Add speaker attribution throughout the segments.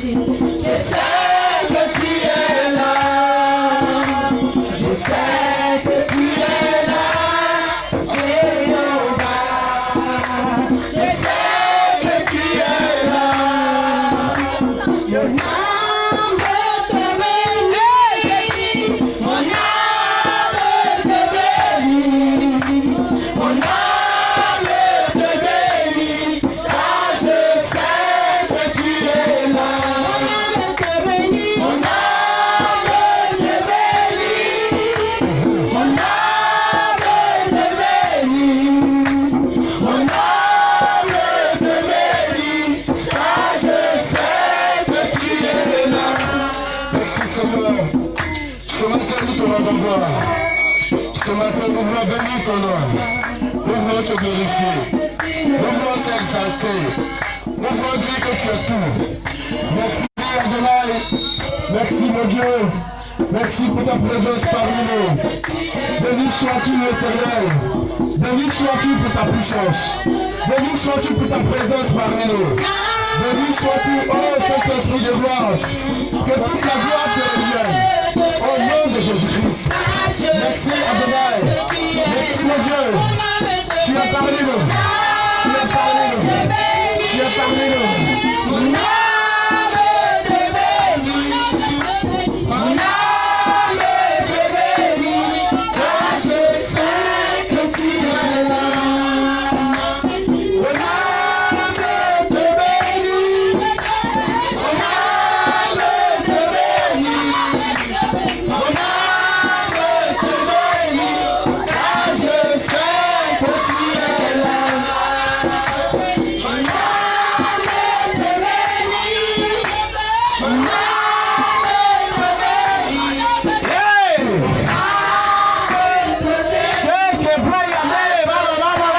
Speaker 1: Je sais que tu es là. Je sais que tu es là. Jéhovah. Je sais que tu es là. Mon âme te bénit. Mon âme te bénit. Mon âme te bénit. Car je sais que tu es là. Mon âme te bénit. Mon âme te bénit. Mon âme te bénit. Car je sais que tu es là.
Speaker 2: Merci Seigneur. Ce matin, nous te rendons gloire. Ce matin, nous voulons bénir ton nom. Nous voulons te glorifier. Nous voulons t'exalter. Nous voulons dire que tu es tout. Merci Adonai. Merci mon Dieu. Merci pour ta présence parmi nous. Béni sois-tu l'Éternel. Béni sois-tu pour ta puissance. Béni sois-tu pour ta présence parmi nous. Béni sois-tu, oh Saint-Esprit de gloire. Que toute la gloire te revienne. Au nom de Jésus-Christ. Merci Adonai. Merci mon Dieu. Tu es parmi nous. Tu es parmi nous. Tu es parmi nous.
Speaker 1: Mon âme te bénit. Mon âme te bénit. Car je sais que tu es là. Mon âme te bénit. Mon âme te bénit. Mon âme te bénit. Car je sais que tu es là. Mon âme te bénit. Mon âme te bénit.
Speaker 2: Hey!
Speaker 1: Mon âme te bénit.
Speaker 2: Shake Brian, hey, baba.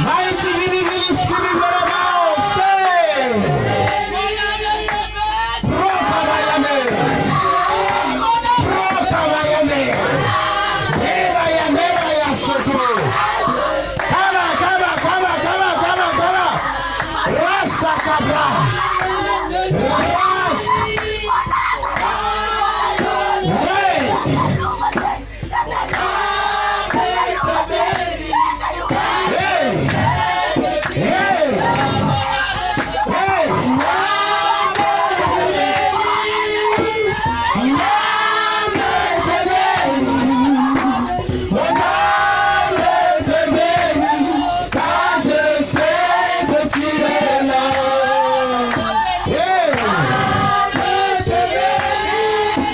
Speaker 2: Mighty Gidi Gidi Skidi Garabao, say! Prokabayane! Prokabayane! Nera ya soko! Kaba! Rasa kabra! Ras! Hey! Hey!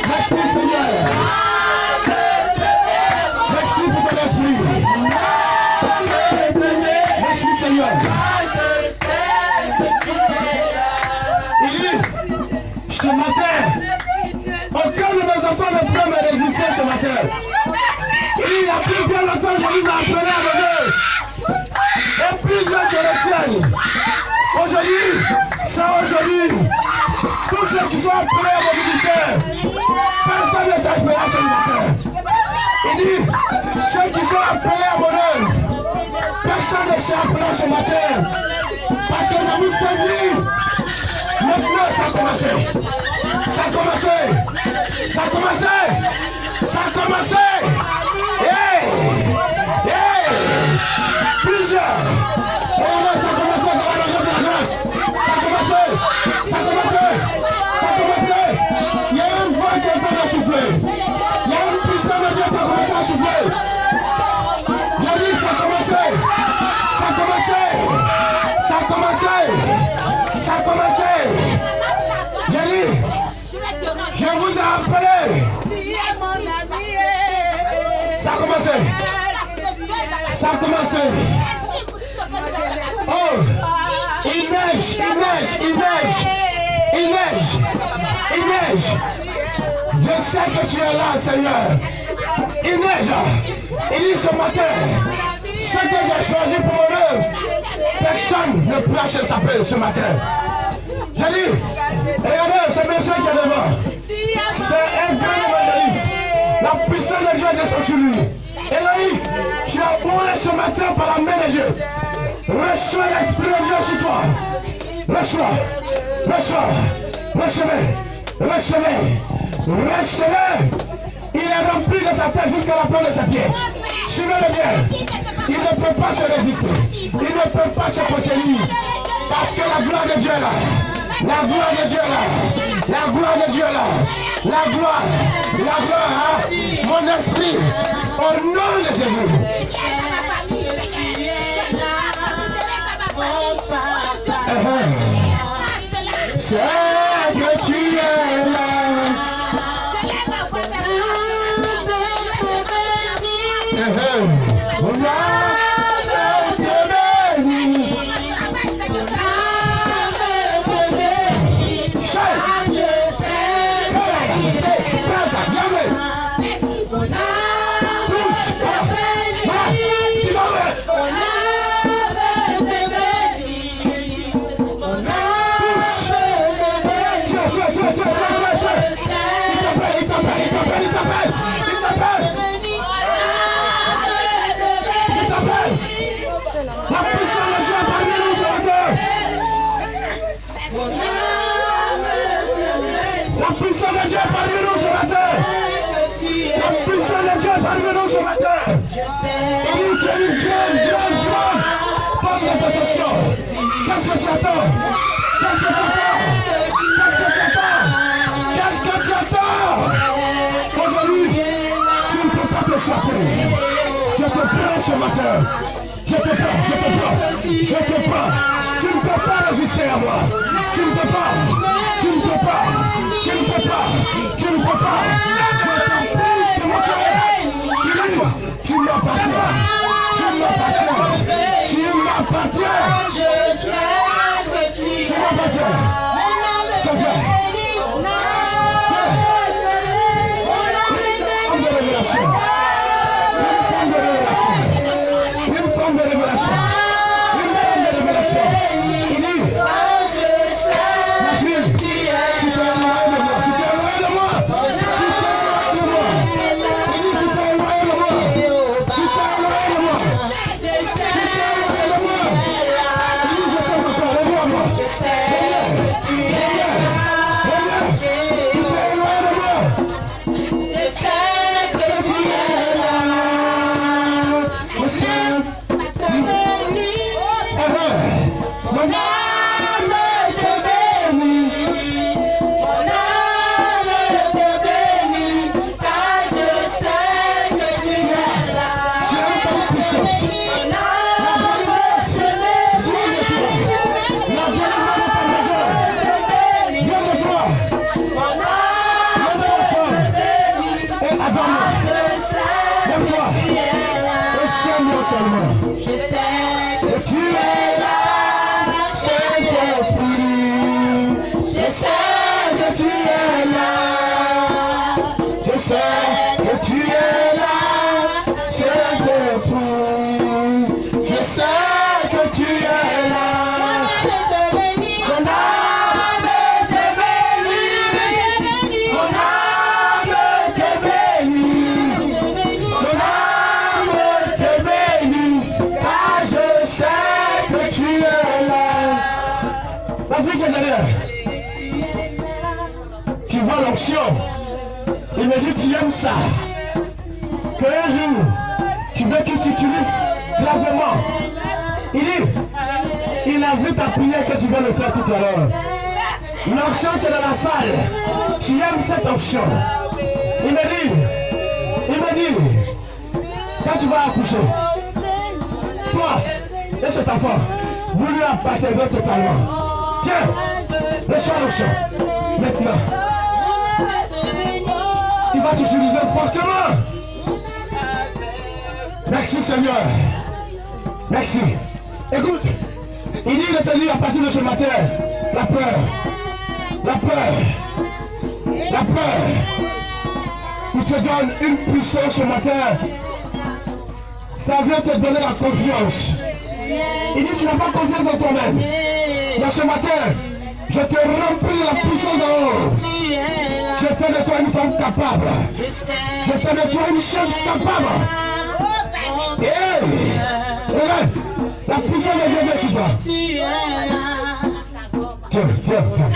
Speaker 2: Merci Seigneur. Merci pour ton esprit. Merci Seigneur. Il dit, ce matin, aucun de mes enfants ne peut me résister ce matin. Il y a plus bien longtemps, je vous ai appelé à venir. Et plusieurs se retiennent. Aujourd'hui, c'est aujourd'hui. Tous ceux qui sont appelés à mon ministère, personne ne s'appellera ce matin. Il dit, ceux qui sont appelés à mon œuvre, personne ne s'appellera ce matin. Parce que je vous saisis. Maintenant, ça a commencé. Ça a commencé. Ça a commencé. Ça a commencé. Hey! Hey! Plusieurs. Oh non, ça a commencé dans la région de la grâce. Ça a commencé. Ça a commencé. Ça a commencé. Il y a une voix qui est en train de souffler. Il y a une puissance de Dieu qui a commencé à souffler. J'ai dit, ça a commencé. Ça a commencé. Ça a commencé. Ça a commencé. J'ai dit, je vous ai appelé. Ça a commencé. Ça a commencé. Oh, il neige, il neige, il neige. Il neige. Il neige. Je sais que tu es là, Seigneur. Il neige. Il dit ce matin, ce que j'ai choisi pour mon œuvre, personne ne pourra s'échapper ce matin. J'ai dit, regardez ce monsieur qui est devant. C'est un grand évangéliste. La puissance de Dieu descend sur lui. Elohim, tu as ouvert ce matin par la main de Dieu. Reçois l'Esprit de Dieu sur toi. Reçois. Recevez. Il est rempli de sa tête jusqu'à la plante de ses pieds. Suivez-le bien. Il ne peut pas se résister. Il ne peut pas se contenir. Parce que la gloire de Dieu est là. La gloire de Dieu est là. La gloire de Dieu est là. La gloire. Hein? Mon esprit. Au nom de Jésus. C'est que tu es là. On a la puissance de Dieu parmi nous ce matin. La puissance de Dieu parmi nous ce matin. Et nous tu as une grande porte de protection. Qu'est-ce que tu attends? Aujourd'hui, tu ne peux pas t'échapper. Je te prends ce matin. Je te prends. Tu ne peux pas résister à moi. Tu ne peux pas. Je t'en prie, c'est mon cœur. Tu m'appartiens. Je sais que tu m'appartiens. Une forme de révélation. Tu vois l'onction. Il me dit tu aimes ça. Que un jour, tu veux qu'il t'utilise gravement. Il dit, il a vu ta prière que tu vas le faire tout à l'heure. L'onction c'est dans la salle. Tu aimes cette onction. Il me dit, quand tu vas accoucher, toi et cet enfant, vous lui appartiendrez totalement. Tiens, reçois l'onction. Maintenant, il va t'utiliser fortement. Merci Seigneur. Merci. Écoute, il dit, il te dit à partir de ce matin, la peur. Il te donne une puissance ce matin. Ça vient te donner la confiance. Il dit, tu n'as pas confiance en toi-même. Mais ce matin, je te remplis de la puissance d'en haut. Je fais de toi une femme capable. Je fais de toi une chef capable. Regarde, la puissance de Dieu vient sur toi. Viens, viens, viens.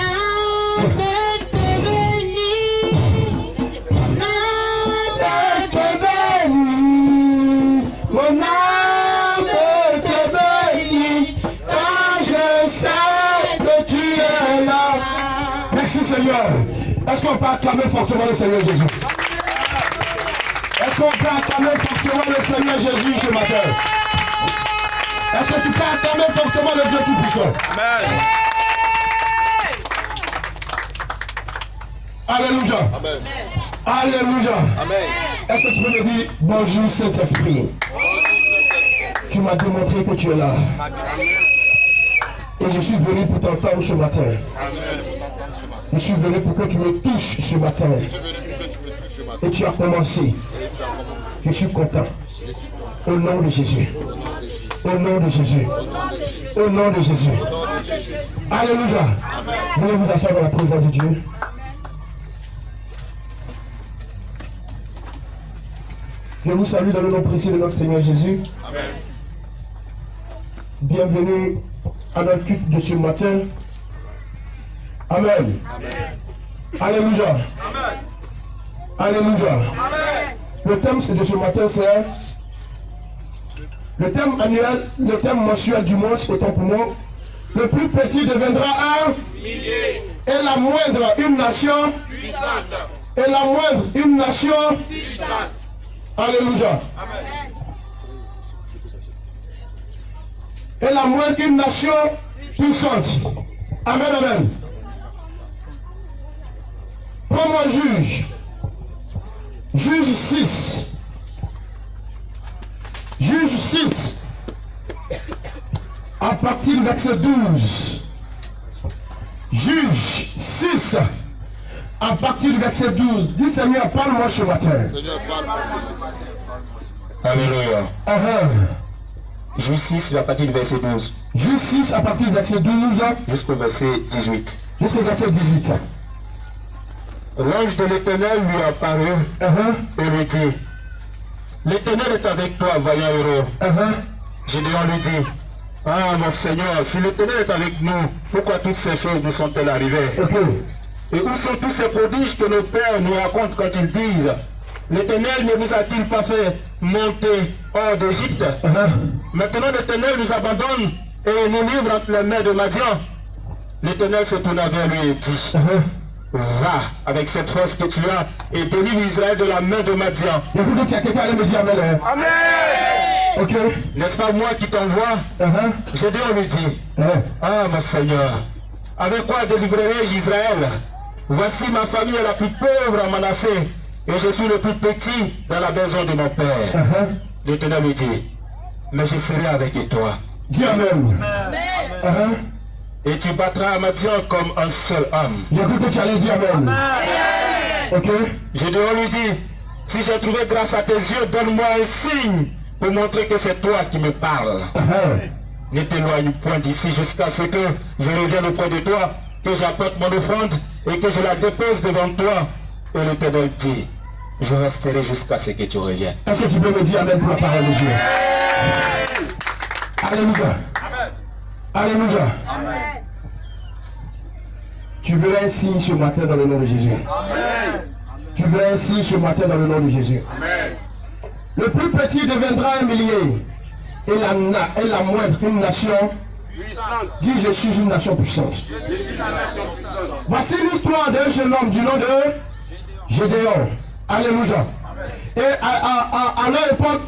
Speaker 2: Mon âme te bénit quand je sais que tu es là. Merci Seigneur. Est-ce qu'on peut acclamer fortement le Seigneur Jésus? Est-ce qu'on peut acclamer fortement le Seigneur Jésus ce matin? Est-ce que tu peux acclamer fortement le Dieu Tout-Puissant?
Speaker 1: Amen.
Speaker 2: Alléluia.
Speaker 1: Amen.
Speaker 2: Alléluia.
Speaker 1: Amen.
Speaker 2: Est-ce que tu peux me dire bonjour Saint-Esprit? Tu m'as démontré que tu es là. Et je suis venu pour t'entendre ce matin. Je suis venu pour que tu me touches ce matin. Et tu as commencé. Je suis content. Au nom de Jésus. Au nom de Jésus. Au nom de Jésus. Alléluia. Voulez vous asseoir dans la présence de Dieu? Je vous salue dans le nom précieux de notre Seigneur Jésus.
Speaker 1: Amen.
Speaker 2: Bienvenue à notre culte de ce matin. Amen. Alléluia. Alléluia. Le thème de ce matin, c'est le thème annuel, le thème mensuel du mois, c'est pour moi. Le plus petit deviendra un millier. Et la moindre, une nation puissante. Et la moindre, une nation puissante. Alléluia.
Speaker 1: Amen.
Speaker 2: Et la moindre, une nation puissante. Amen, amen. Prends-moi juge. Juge 6. Juge 6. À partir du verset 12. Juge 6. À partir du verset 12. Dis Seigneur, parle-moi ce matin.
Speaker 1: Seigneur, parle-moi.
Speaker 3: Alléluia.
Speaker 2: Amen.
Speaker 3: Juge 6 à partir du verset 12
Speaker 2: Juge 6 à partir du verset 12
Speaker 3: jusqu'au verset 18.
Speaker 2: jusqu'au verset 18.
Speaker 3: L'ange de l'Éternel lui apparut et lui dit: L'Éternel est avec toi, vaillant héros. Gédéon lui dit: Ah, mon Seigneur, si l'Éternel est avec nous, pourquoi toutes ces choses nous sont-elles arrivées? Et où sont tous ces prodiges que nos pères nous racontent quand ils disent: L'Éternel ne nous a-t-il pas fait monter hors d'Égypte? Maintenant l'Éternel nous abandonne et nous livre entre les mains de Madian. L'Éternel se tourna vers lui et dit: Va avec cette force que tu as et délivre Israël de la main de Madian.
Speaker 2: Écoute, qu'il y a quelqu'un qui me dit Amen.
Speaker 1: Amen.
Speaker 2: Ok.
Speaker 3: N'est-ce pas moi qui t'envoie? Gédéon lui dit: Ah, mon Seigneur, avec quoi délivrerai-je Israël? Voici ma famille est la plus pauvre en Manassé et je suis le plus petit dans la maison de mon père. L'Éternel lui dit: Mais je serai avec toi.
Speaker 2: Dis Amen.
Speaker 3: Et tu battras Madian comme un seul homme.
Speaker 2: J'écoute que tu allais dire Amen. Ok.
Speaker 3: Gédéon lui dit: Si j'ai trouvé grâce à tes yeux, donne-moi un signe pour montrer que c'est toi qui me parles. Ne t'éloigne point d'ici jusqu'à ce que je revienne auprès de toi, que j'apporte mon offrande et que je la dépose devant toi. Et l'Éternel dit: Je resterai jusqu'à ce que tu reviennes.
Speaker 2: Est-ce que tu peux me dire Amen pour la parole de Dieu? Alléluia. Alléluia. Tu verras un signe ce matin dans le nom de Jésus. Tu verras un signe ce matin dans le nom de Jésus. Le plus petit deviendra un millier. Et la moindre, une nation. Dis: Je suis une nation puissante. Voici l'histoire d'un jeune homme du nom de Gédéon. Alléluia. Et à leur époque,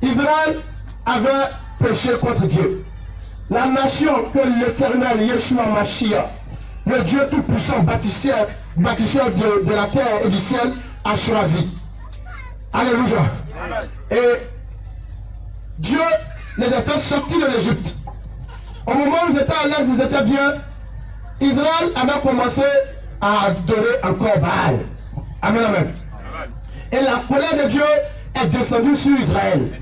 Speaker 2: Israël avait péché contre Dieu. La nation que l'Éternel, Yeshua Mashiach, le Dieu Tout-Puissant, bâtisseur de la terre et du ciel, a choisi. Alléluia. Et Dieu les a fait sortir de l'Égypte. Au moment où ils étaient à l'aise, ils étaient bien. Israël avait commencé à adorer encore Baal. Amen, amen. Et la colère de Dieu est descendue sur Israël.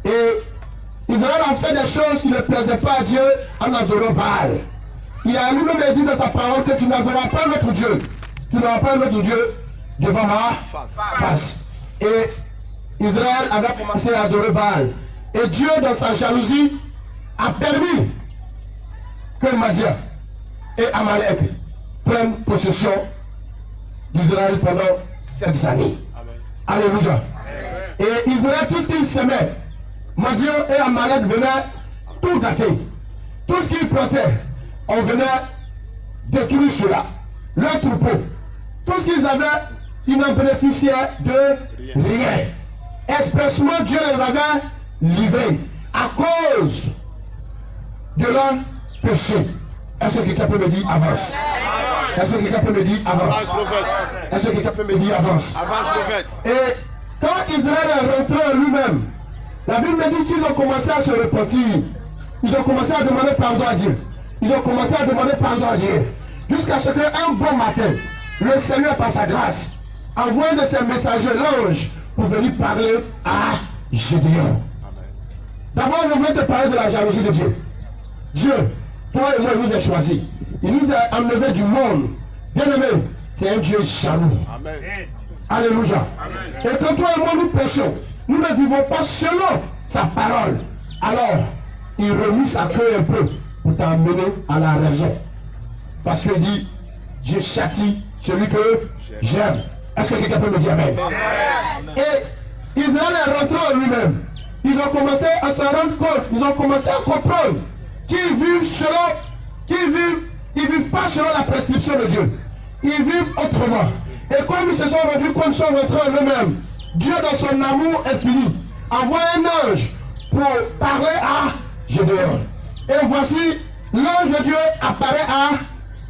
Speaker 2: Et Israël a fait des choses qui ne plaisaient pas à Dieu en adorant Baal. Il a lui-même dit dans sa parole que tu n'adoreras pas notre Dieu. Tu n'auras pas notre Dieu devant ma face. Et Israël avait commencé à adorer Baal. Et Dieu, dans sa jalousie, a permis que Madian et Amalek prennent possession d'Israël pendant 7 années. Alléluia. Et Israël, tout ce qu'ils semaient, Madian et Amalek venaient tout gâter. Tout ce qu'ils plantaient, on venait détruire cela. Leur troupeau, tout ce qu'ils avaient, ils n'en bénéficiaient de rien. Expressement, Dieu les avait livrés à cause de leur péché. Est-ce que quelqu'un peut me dire avance? Est-ce que quelqu'un peut me dire avance? Est-ce que quelqu'un peut me dire avance? Et quand Israël est rentré en lui-même, la Bible me dit qu'ils ont commencé à se repentir. Ils ont commencé à demander pardon à Dieu. Ils ont commencé à demander pardon à Dieu. Jusqu'à ce qu'un bon matin, le Seigneur, par sa grâce, envoie de ses messagers l'ange pour venir parler à Gédéon. D'abord, je voulais te parler de la jalousie de Dieu. Dieu, toi et moi, il nous a choisis. Il nous a enlevés du monde. Bien aimé, c'est un Dieu jaloux. Amen. Alléluia. Amen. Et quand toi et moi nous péchons, nous ne vivons pas selon sa parole. Alors, il remue sa queue un peu pour t'emmener à la raison. Parce qu'il dit, Dieu châtie celui que j'aime. Est-ce que quelqu'un peut me dire amen? Amen. Et Israël est rentré en lui-même. Ils ont commencé à s'en rendre compte. Ils ont commencé à comprendre qu'ils vivent ils vivent pas selon la prescription de Dieu. Ils vivent autrement. Et comme ils se sont rendus compte, ils sont rentrés en eux-mêmes. Dieu, dans son amour infini, envoie un ange pour parler à Gédéon. Et voici, l'ange de Dieu apparaît à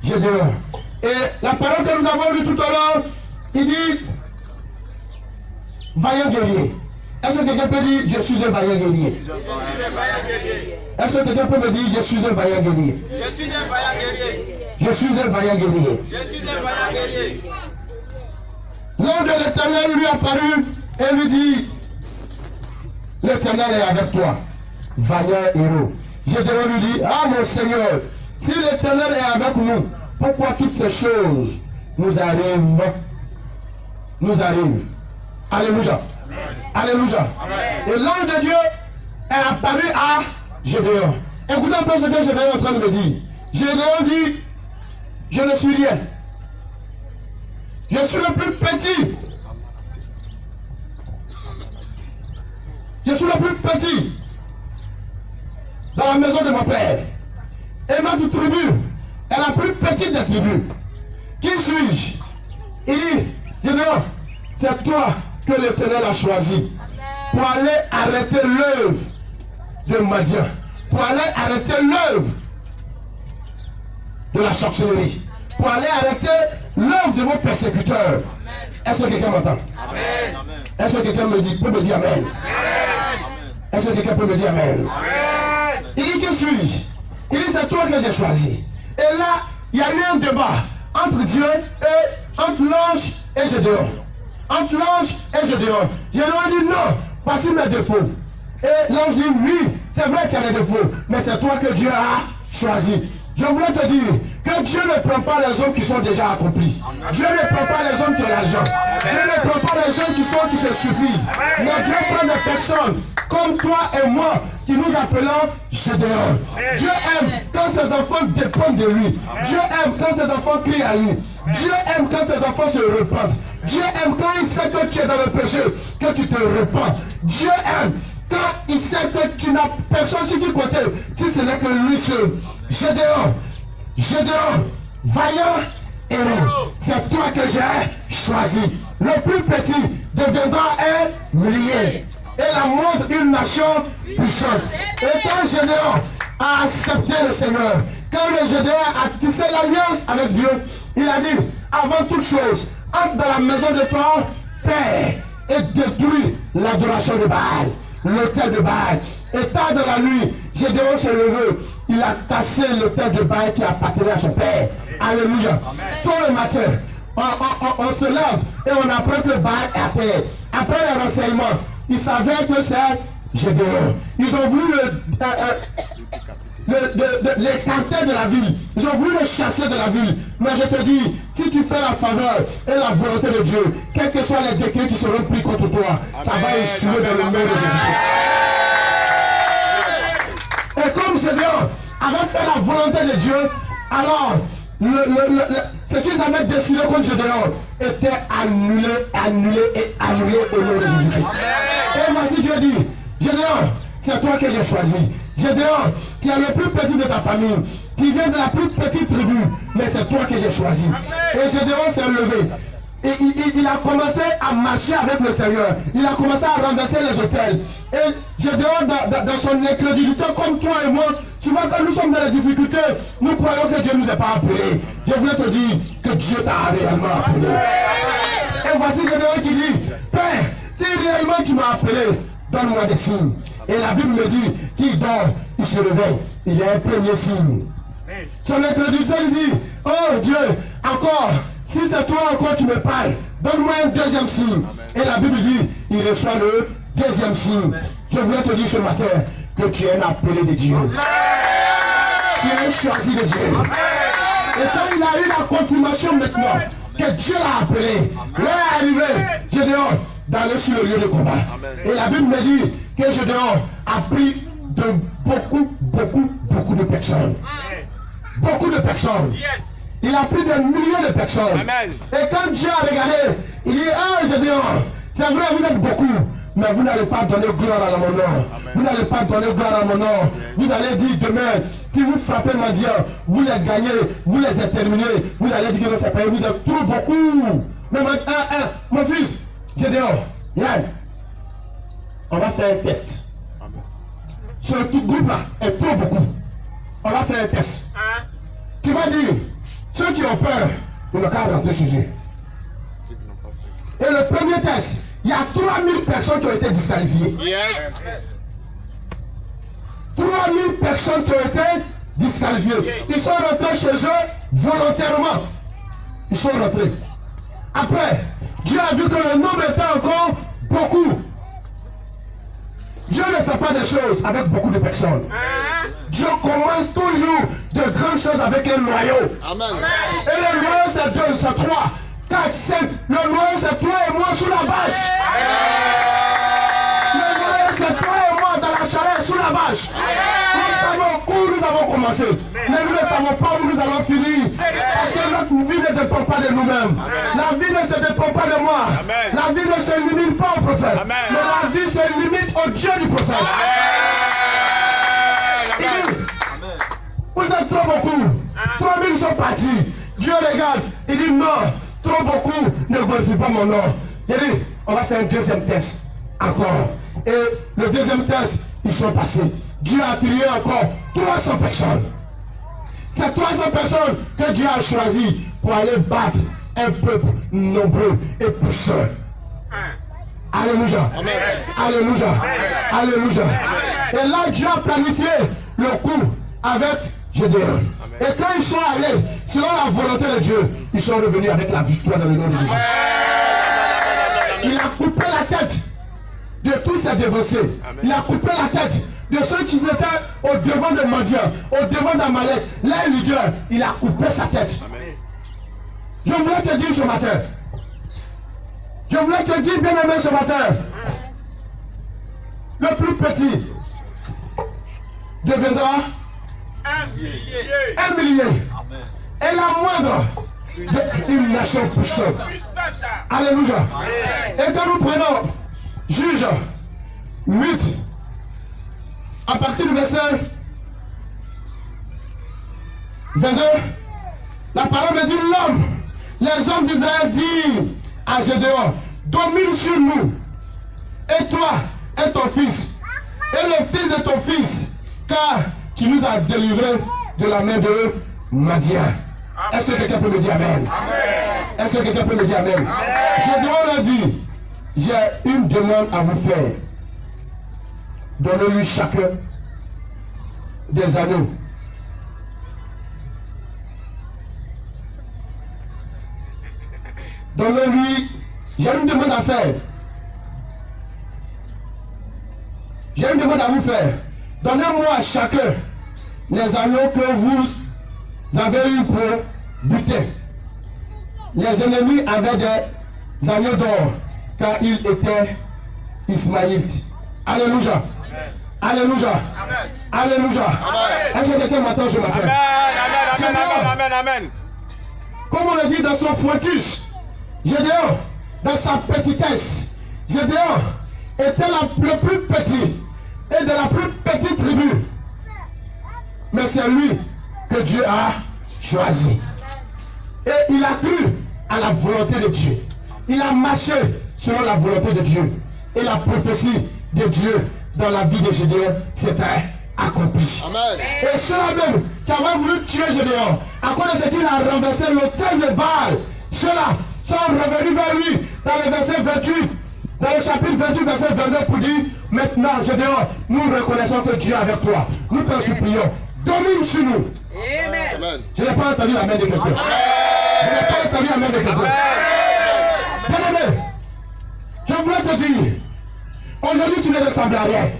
Speaker 2: Gédéon. Et la parole que nous avons lue tout à l'heure, il dit, vaillant guerrier. Est-ce que quelqu'un peut dire, je suis un vaillant guerrier? Est-ce que quelqu'un peut me dire, je suis un vaillant guerrier?
Speaker 1: Je suis un vaillant guerrier.
Speaker 2: Je suis un vaillant guerrier.
Speaker 1: Je suis un vaillant guerrier.
Speaker 2: L'ange de l'Éternel lui apparut et lui dit, l'Éternel est avec toi, vaillant héros. Gédéon lui dit, ah mon Seigneur, si l'Éternel est avec nous, pourquoi toutes ces choses nous arrivent? Alléluia. Amen. Alléluia. Amen. Et l'ange de Dieu est apparu à Gédéon. Écoutez un peu ce que Gédéon est en train de me dire. Gédéon dit, je ne suis rien. Je suis le plus petit. Je suis le plus petit dans la maison de mon père. Et ma tribu est la plus petite des tribus. Qui suis-je? Il dit, Gédéon, c'est toi que l'Éternel a choisi pour aller arrêter l'œuvre de Madian, pour aller arrêter l'œuvre de la sorcellerie, pour aller arrêter l'œuvre de vos persécuteurs. Est-ce que quelqu'un m'entend? Est-ce que quelqu'un peut me dire amen? Est-ce que quelqu'un peut me dire amen? Il dit, qui suis-je? Il dit, c'est toi que j'ai choisi. Et là, il y a eu un débat entre Dieu et entre l'ange et Gédéon. Entre l'ange et Gédéon. Gédéon dit non, voici mes défauts. Et l'ange dit oui, c'est vrai que tu as des défauts, mais c'est toi que Dieu a choisi. Je voulais te dire que Dieu ne prend pas les hommes qui sont déjà accomplis. Dieu ne prend pas les hommes qui ont l'argent. Dieu ne prend pas les gens qui se suffisent. Mais Dieu prend des personnes comme toi et moi qui nous appelons Gédéon. Dieu aime quand ses enfants dépendent de lui. Dieu aime quand ses enfants crient à lui. Dieu aime quand ses enfants se repentent. Dieu aime quand il sait que tu es dans le péché, que tu te repens. Dieu aime quand il sait que tu n'as personne sur qui côté, si ce n'est que lui seul. Gédéon, vaillant héros, c'est toi que j'ai choisi. Le plus petit deviendra un millier. Et la montre une nation puissante. Et quand Gédéon a accepté le Seigneur, quand le Gédéon a tissé l'alliance avec Dieu, il a dit, avant toute chose, entre dans la maison de ton père et détruis l'adoration de Baal, l'autel de Baal. Et tard dans la nuit, Gédéon s'est levé, il a cassé l'autel de Baal qui appartenait à son père. Alléluia. Tout le matin, on se lève et on apprend que Baal est à terre. Après les renseignements, ils savaient que c'est Gédéon. Ils ont voulu l'écarter de la ville. Ils ont voulu le chasser de la ville. Mais je te dis, si tu fais la faveur et la volonté de Dieu, quels que soient les décrets qui seront pris contre toi, ça va échouer dans le nom de Jésus-Christ. Et comme Gédéon avait fait la volonté de Dieu, Alors, ce qu'ils avaient décidé contre Gédéon était annulé au nom de Jésus-Christ. Et voici Dieu dit, Gédéon, c'est toi que j'ai choisi. Gédéon, tu es le plus petit de ta famille. Tu viens de la plus petite tribu, mais c'est toi que j'ai choisi. Et Gédéon s'est levé. Et il a commencé à marcher avec le Seigneur. Il a commencé à renverser les autels. Et Gédéon, dans son incrédulité, comme toi et moi, tu vois, quand nous sommes dans les difficultés, nous croyons que Dieu ne nous a pas appelés. Je voulais te dire que Dieu t'a réellement appelé. Et voici Gédéon qui dit, Père, si réellement tu m'as appelé, donne-moi des signes. Et la Bible me dit qu'il dort, il se réveille. Il y a un premier signe. Son incrédulité, il dit, oh Dieu, encore, si c'est toi encore tu me parles, donne-moi un deuxième signe. Et la Bible dit, il reçoit le deuxième signe. Je voulais te dire ce matin que tu es un appelé de Dieu. Tu es un choisi de Dieu. Et quand il a eu la confirmation maintenant que Dieu l'a appelé, l'heure est arrivée, Gédéon, d'aller sur le lieu de combat. Et la Bible me dit que Gédéon a pris de beaucoup de personnes. Beaucoup de personnes. Il a pris des milliers de personnes.
Speaker 1: Amen.
Speaker 2: Et quand Dieu a regardé, il dit, ah Gédéon, c'est vrai, vous êtes beaucoup, mais vous n'allez pas donner gloire à mon nom. Vous n'allez pas donner gloire à mon nom. Vous allez dire demain, si vous frappez Madian, vous les gagnez, vous les exterminez, vous allez dire que non, c'est pas vous êtes trop beaucoup. Mais mon fils, Gédéon, Yann, on va faire un test. Ce groupe-là est trop beaucoup. On va faire un test. Tu vas dire, ceux qui ont peur, ils n'ont qu'à rentrer chez eux. Et le premier test, il y a 3000 personnes qui ont été disqualifiées.
Speaker 1: Yes.
Speaker 2: 3000 personnes qui ont été disqualifiées. Ils sont rentrés chez eux volontairement. Ils sont rentrés. Après, Dieu a vu que le nombre était encore beaucoup. Dieu ne fait pas des choses avec beaucoup de personnes. Dieu commence toujours de grandes choses avec un noyau.
Speaker 1: Amen.
Speaker 2: Et le noyau c'est 2, c'est 3, 4, 5. Le noyau c'est toi et moi sous la bâche. Le noyau c'est toi et moi dans la chaleur sous la bâche. Nous savons où nous avons commencé, mais nous ne savons pas où nous allons finir. Parce que notre vie ne dépend pas de nous-mêmes. La vie ne se dépend pas de moi. La vie ne se limite pas au prophète. Mais la vie se limite au Dieu du prophète. Il dit, vous êtes trop beaucoup. 3000 sont partis. Dieu regarde. Il dit non, trop beaucoup ne glorifie pas mon nom. Il dit, on va faire un deuxième test. Encore. Et le deuxième test, ils sont passés. Dieu a attiré encore 300 personnes. C'est 300 personnes que Dieu a choisi pour aller battre un peuple nombreux et puissant. Alléluia. Alléluia. Alléluia. Et là, Dieu a planifié le coup avec Gédéon. Et quand ils sont allés, selon la volonté de Dieu, ils sont revenus avec la victoire dans le nom de Jésus. Il a coupé la tête de tous ces dévancés. Il a coupé la tête de ceux qui étaient au devant de Madian, au devant d'Amalek, les leaders. Il a coupé sa tête. Je voulais te dire ce matin. Je voulais te dire, bien aimé, ce matin. Le plus petit deviendra un millier. Et la moindre une nation puissante. Alléluia. Et quand nous prenons Juge 8, à partir du verset 22, la parole me dit l'homme, les hommes d'Israël disent à Gédéon, domine sur nous, et toi et ton fils, et le fils de ton fils, car tu nous as délivrés de la main de Madian. Est-ce que quelqu'un peut me dire Amen? Est-ce que quelqu'un peut me dire Amen? Gédéon leur dit, j'ai une demande à vous faire. Donnez-lui chacun des anneaux. Donnez-lui, j'ai une demande à faire. J'ai une demande à vous faire. Donnez-moi à chacun les anneaux que vous avez eu pour buter. Les ennemis avaient des anneaux d'or car ils étaient ismaélites. Alléluia. Alléluia. Alléluia. Est-ce que quelqu'un m'attend ce matin?
Speaker 1: Amen.
Speaker 2: Comme on le dit dans son foetus, Gédéon, dans sa petitesse, Gédéon était le plus petit et de la plus petite tribu. Mais c'est lui que Dieu a choisi. Et il a cru à la volonté de Dieu. Il a marché selon la volonté de Dieu. Et la prophétie de Dieu dans la vie de Gédéon s'était accomplie.
Speaker 1: Amen.
Speaker 2: Et ceux-là même qui avaient voulu tuer Gédéon, à cause de ce qu'il a renversé l'autel de Baal, ceux-là sont revenus vers lui dans le verset 28, dans le chapitre 28, verset 22, pour dire: maintenant, Gédéon, nous reconnaissons que Dieu est avec toi. Nous te supplions, domine sur nous.
Speaker 1: Amen.
Speaker 2: Je n'ai pas entendu la main de quelqu'un. Je n'ai pas entendu la main de quelqu'un. Bien-aimé, je voulais te dire, aujourd'hui tu ne ressembles à rien.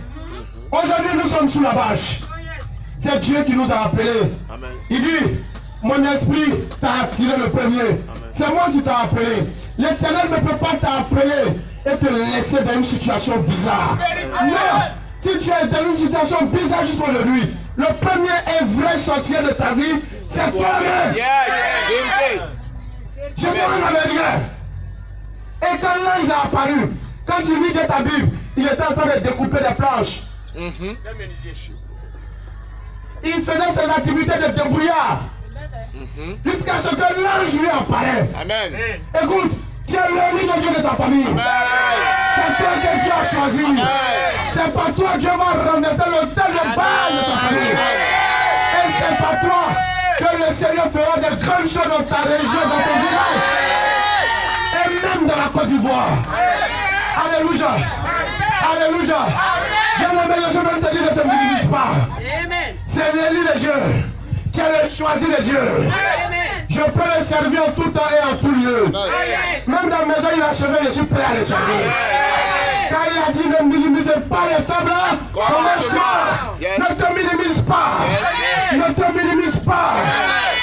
Speaker 2: Aujourd'hui nous sommes sous la bâche. C'est Dieu qui nous a appelés.
Speaker 1: Amen.
Speaker 2: Il dit: mon esprit t'a attiré le premier. C'est moi qui t'ai appelé. L'Éternel ne peut pas t'appeler et te laisser dans une situation bizarre. Non, si tu es dans une situation bizarre jusqu'aujourd'hui, le premier et vrai sorcier de ta vie, c'est toi-même.
Speaker 1: Yes.
Speaker 2: Je n'avais rien. Et quand l'ange a apparu, quand tu lis de ta Bible, il était en train de découper des planches. Il faisait ses activités de débrouillard. Jusqu'à ce que l'ange lui apparaît.
Speaker 1: Amen.
Speaker 2: Écoute, tu es l'ennemi de Dieu de ta famille. C'est toi que Dieu a choisi. C'est par toi Dieu va renverser l'autel de Baal de ta famille. Et c'est par toi que le Seigneur fera de grandes choses dans ta région, dans ton village. Et même dans la Côte d'Ivoire. Alléluia. Alléluia. Bien-aimé, je suis même te dire, ne te minimise pas. C'est l'élu de Dieu. Tu es le choisi de Dieu. Je peux le servir en tout temps et en tout lieu. Même dans la maison, il a achevé, je suis prêt à le servir. Quand il a dit ne minimisez pas les faibles, commence. Ne te minimise pas. Ne te minimise pas.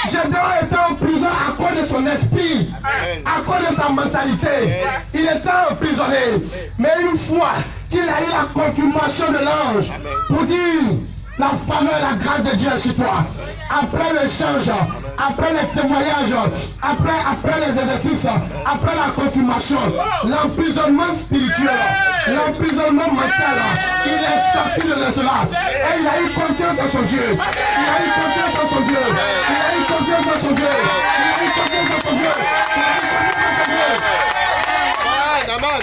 Speaker 2: Gédéon était en prison à cause de son esprit, à cause de sa mentalité. Il était emprisonné. Mais une fois qu'il a eu la confirmation de l'ange pour dire: la faveur et la grâce de Dieu est sur toi. Après l'échange, après les témoignages, après les exercices, après la confirmation, l'emprisonnement spirituel, l'emprisonnement mental, il est sorti de cela. Et il a eu confiance en son Dieu. Il a eu confiance en son Dieu. Il a eu confiance en son Dieu. Il a eu confiance en son Dieu. Il a eu confiance en son Dieu.
Speaker 1: Amen.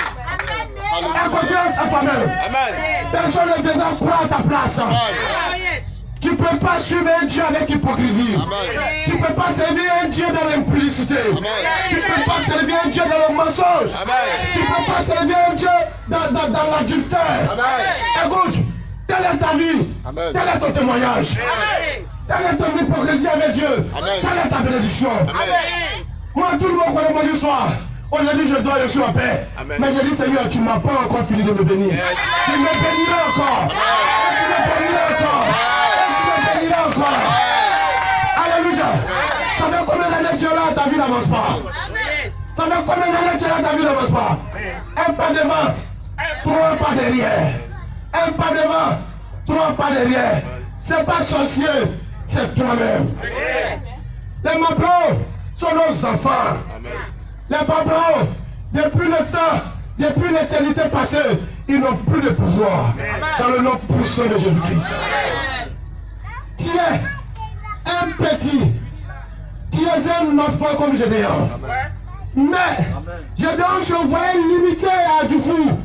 Speaker 2: Aie confiance en toi-même.
Speaker 1: Amen.
Speaker 2: Personne ne te doit croire à ta place. Tu ne peux pas suivre un Dieu avec hypocrisie.
Speaker 1: Amen.
Speaker 2: Tu ne peux pas servir un Dieu dans l'impudicité. Tu ne peux pas servir un Dieu dans le mensonge.
Speaker 1: Amen.
Speaker 2: Tu ne peux pas servir un Dieu dans l'adultère.
Speaker 1: Amen.
Speaker 2: Écoute, telle est ta vie.
Speaker 1: Amen.
Speaker 2: Tel est ton témoignage. Telle est ton hypocrisie avec Dieu.
Speaker 1: Amen.
Speaker 2: Telle est ta bénédiction.
Speaker 1: Amen.
Speaker 2: Moi, tout le monde connaît mon histoire. Aujourd'hui, je suis en paix.
Speaker 1: Amen.
Speaker 2: Mais je dis: Seigneur, tu ne m'as pas encore fini de me bénir.
Speaker 1: Yes.
Speaker 2: Tu me béniras encore. Tu me béniras encore. Tu me béniras encore. Alléluia. Ça fait combien d'années tu es là, ta vie n'avance pas? Ça fait combien d'années tu es là, ta vie n'avance pas? Un pas devant, trois pas derrière. Un pas devant, trois pas derrière. C'est pas sorcier, c'est toi-même. Les mambrons sont nos enfants. Les mambrons, depuis le temps, depuis l'éternité passée, ils n'ont plus de pouvoir. Dans le nom puissant de Jésus-Christ. Tu es un petit. Tu es un enfant comme Gédéon. Mais Gédéon se voyait limité à Dufou.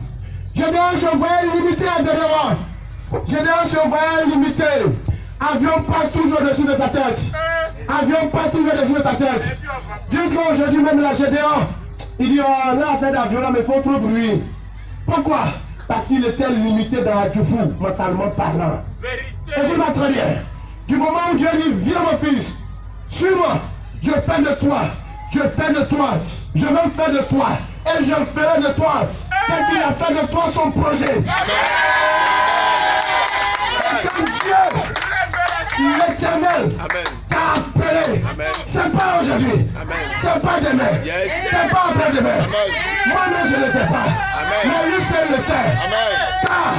Speaker 2: Gédéon se voyait limité à Déléwa. Gédéon se voyait limité. Avion passe toujours au-dessus de sa tête. Avion passe toujours au-dessus de ta tête. Jusqu'à aujourd'hui même la Gédéon, il dit: oh, là, affaire d'avion là, mais il faut trop de bruit. Pourquoi? Parce qu'il était limité dans la Dufou, mentalement parlant. Écoute-moi très bien. Du moment où Dieu dit: viens mon fils, suis-moi, je fais de toi, je fais de toi, je veux faire de toi, et je ferai de toi ce qu'il a fait de toi son projet. Et quand Dieu L'Éternel t'a appelé. C'est pas aujourd'hui. C'est pas demain. C'est pas après-demain. Moi-même, je ne sais pas. Mais lui seul le sait. Car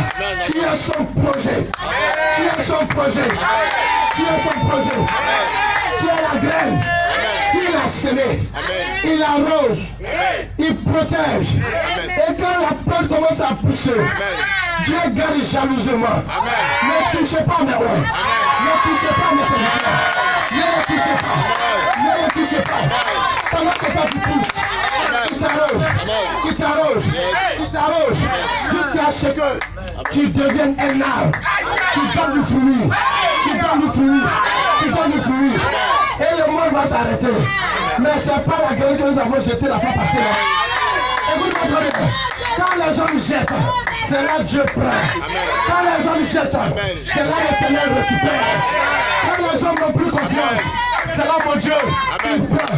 Speaker 2: tu as son projet. Tu as son projet. Tu as son projet. Tu as la graine. Il a semé, il arrose, il protège. Et quand la plante commence à pousser, Dieu garde jalousement. Ne touchez pas mes rois. Ne touchez pas mes serviteurs. Ne les touchez pas. Ne les touchez pas. Pendant que ça tu pousses, il t'arrose, il t'arrose, il t'arrose, jusqu'à ce que tu deviennes un arbre. Tu donnes du fruit, tu donnes du fruit, tu donnes du fruit. Et le monde va s'arrêter. Mais ce n'est pas la graine que nous avons jetée la fois passée. Écoute-moi bien. Quand les hommes jettent, c'est là que Dieu prend. Quand les hommes jettent, c'est là que l'Éternel récupère. Quand les hommes n'ont plus confiance, c'est là mon Dieu, il prend,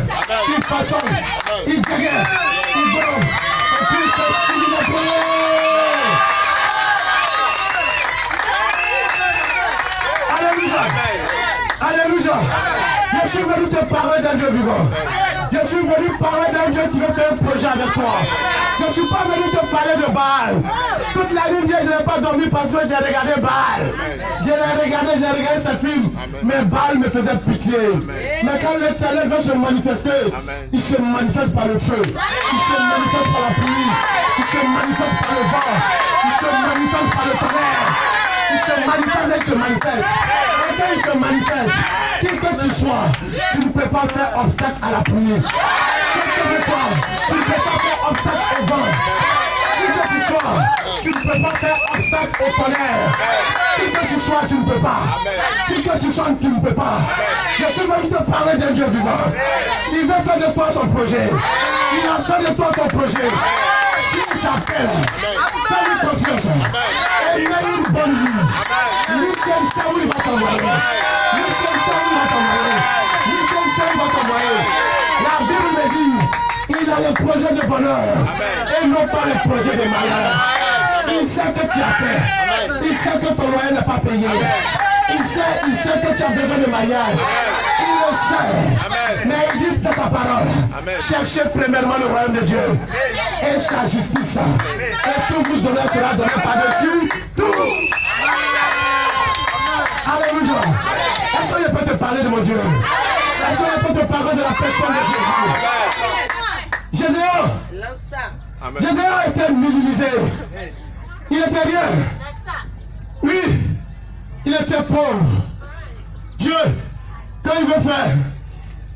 Speaker 2: il façonne, il guérit, il donne. Et puis c'est fini de prier. Alléluia. Alléluia. Je suis venu te parler d'un Dieu vivant. Je suis venu parler d'un Dieu qui veut faire un projet avec toi. Je ne suis pas venu te parler de Baal. Toute la nuit, je n'ai pas dormi parce que j'ai regardé Baal. J'ai regardé ce film. Mais Baal me faisait pitié. Mais quand l'Éternel veut se manifester, il se manifeste par le feu. Il se manifeste par la pluie. Il se manifeste par le vent. Il se manifeste par le tonnerre. Il se manifeste et il se manifeste. Et quand il se manifeste, qui que tu sois, tu ne peux pas faire obstacle à la pluie. Qui que tu sois, tu ne peux pas faire obstacle au vent. Qui que tu sois, tu ne peux pas faire obstacle au tonnerre. Qui que tu sois, tu ne peux pas. Qui que tu sois, tu ne peux pas. Je suis venu te parler d'un Dieu vivant. Il veut faire de toi son projet. Il a fait de toi son projet. S'il t'appelle, fais-lui confiance. Et il a une bonne vie. Lui seul sait où il va t'envoyer. Lui seul sait où il va t'envoyer. Lui seul sait où il va t'envoyer. La Bible me dit, il a le projet de bonheur. Et non pas le projet de malheur. Il sait que tu as fait. Il sait que ton loyer n'est pas payé. Il sait que tu as besoin de mariage. Il le sait. Mais il dit dans sa parole, cherchez premièrement le royaume de Dieu et sa justice. Et tout vous donner sera donné par-dessus tout. Alléluia. Est-ce que je peux te parler de mon Dieu? Est-ce que je peux te parler de la personne de Jésus? Gédéon était minimisé. Il était rien. Oui, il était pauvre. Dieu, quand il veut faire,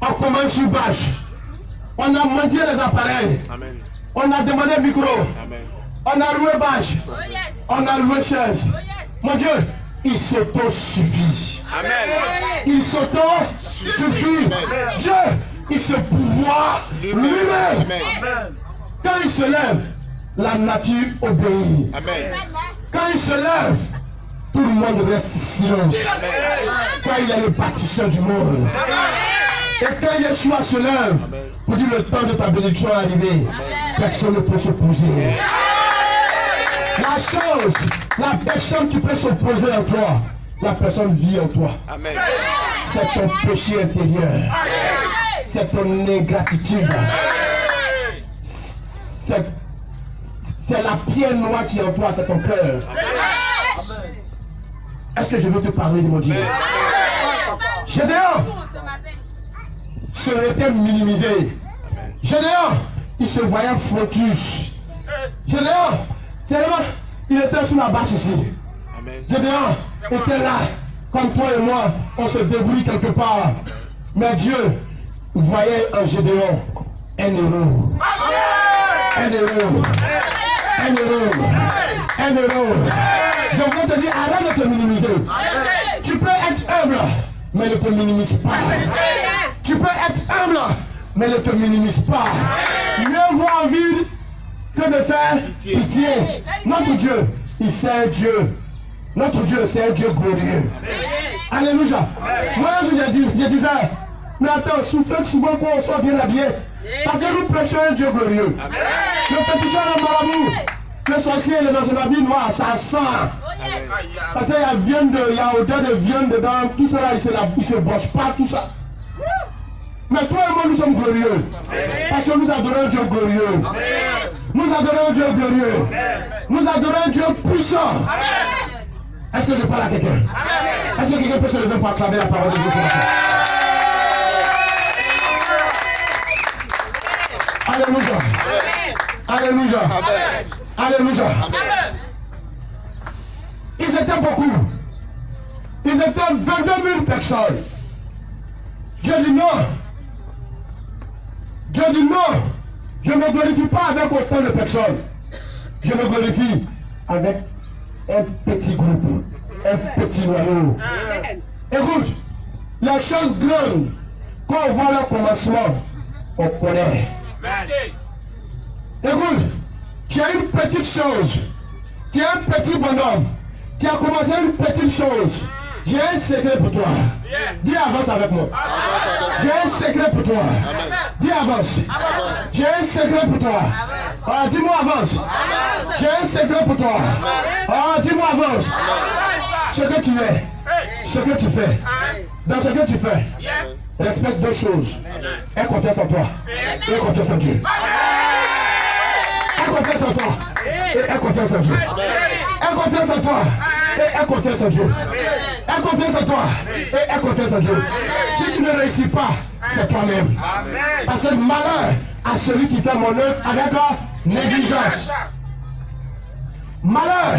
Speaker 2: on commence sur bâche. On a mangé les appareils. Amen. On a demandé micro. Amen. On a loué bâche. Oh, yes. On a loué chaise. Oh, yes. Mon Dieu, il s'auto-suffit. Amen. Il s'auto-suffit. Dieu, il se pouvoir lui-même. Quand il se lève, la nature obéit. Amen. Quand il se lève, tout le monde reste silence. Quand il est le bâtisseur du monde. Et quand Yeshua se lève, pour dire le temps de ta bénédiction est arrivé, personne ne peut s'opposer. La chose, la personne qui peut s'opposer en toi, la personne vit en toi. C'est ton péché intérieur. C'est ton ingratitude. C'est la pierre noire qui est en toi, c'est ton cœur. Est-ce que je veux te parler de mon Dieu? Gédéon se était minimisé. Gédéon, il se voyait focus. Gédéon, c'est vraiment, il était sur la bâche ici. Gédéon était là, comme toi et moi, on se débrouille quelque part. Mais Dieu voyait en Gédéon un héros. Un héros. Un héros. Un héros. Je voulais te dire, arrête de te minimiser. Tu peux être humble, mais ne te minimise pas. Tu peux être humble, mais ne te minimise pas. Mieux vaut en vide que de faire pitié. Notre Dieu, il sait Dieu. Notre Dieu, c'est un Dieu glorieux. Alléluia. Moi, je disais, mais attends, soufflez souvent qu'on soit bien habillé. Parce que nous prêchons un Dieu glorieux. Le petit chant de Marabout, Le sorcier il est dans un habit noir, ça sent. Parce qu'il y a viande, il y a odeur de viande dedans, tout ça là, il se broche pas, tout ça. Mais toi et moi, nous sommes glorieux. Parce que nous adorons un Dieu glorieux. Nous adorons un Dieu glorieux. Nous adorons un Dieu puissant. Est-ce que je parle à quelqu'un? Est-ce que quelqu'un peut se lever pour acclamer la parole de Dieu? Alléluia. Alléluia. Alléluia. Ils étaient beaucoup. Ils étaient 22 000 personnes. Dieu dit non. Dieu dit non. Je ne me glorifie pas avec autant de personnes. Je me glorifie avec un petit groupe, un petit noyau. Écoute, les choses grandes, quand on voit leur commencement, on connaît. Écoute, tu as une petite chose, tu es un petit bonhomme, tu as commencé une petite chose. J'ai un secret pour toi. Dis avance avec moi. J'ai un secret pour toi. Dis avance. J'ai un secret pour toi. Ah, dis-moi avance. J'ai un secret pour toi. Ah, dis-moi avance. Ce que tu es, ce que tu fais, dans ce que tu fais, respecte deux choses. Aie confiance en toi. Aie confiance en Dieu. Aie confiance en toi. Et aie confiance en Dieu. Aie confiance en toi. Et aie confiance en Dieu. Aie confiance en toi. Et aie confiance en Dieu. Si tu ne réussis pas, c'est toi-même. Parce que malheur à celui qui fait mon œuvre avec négligence. Malheur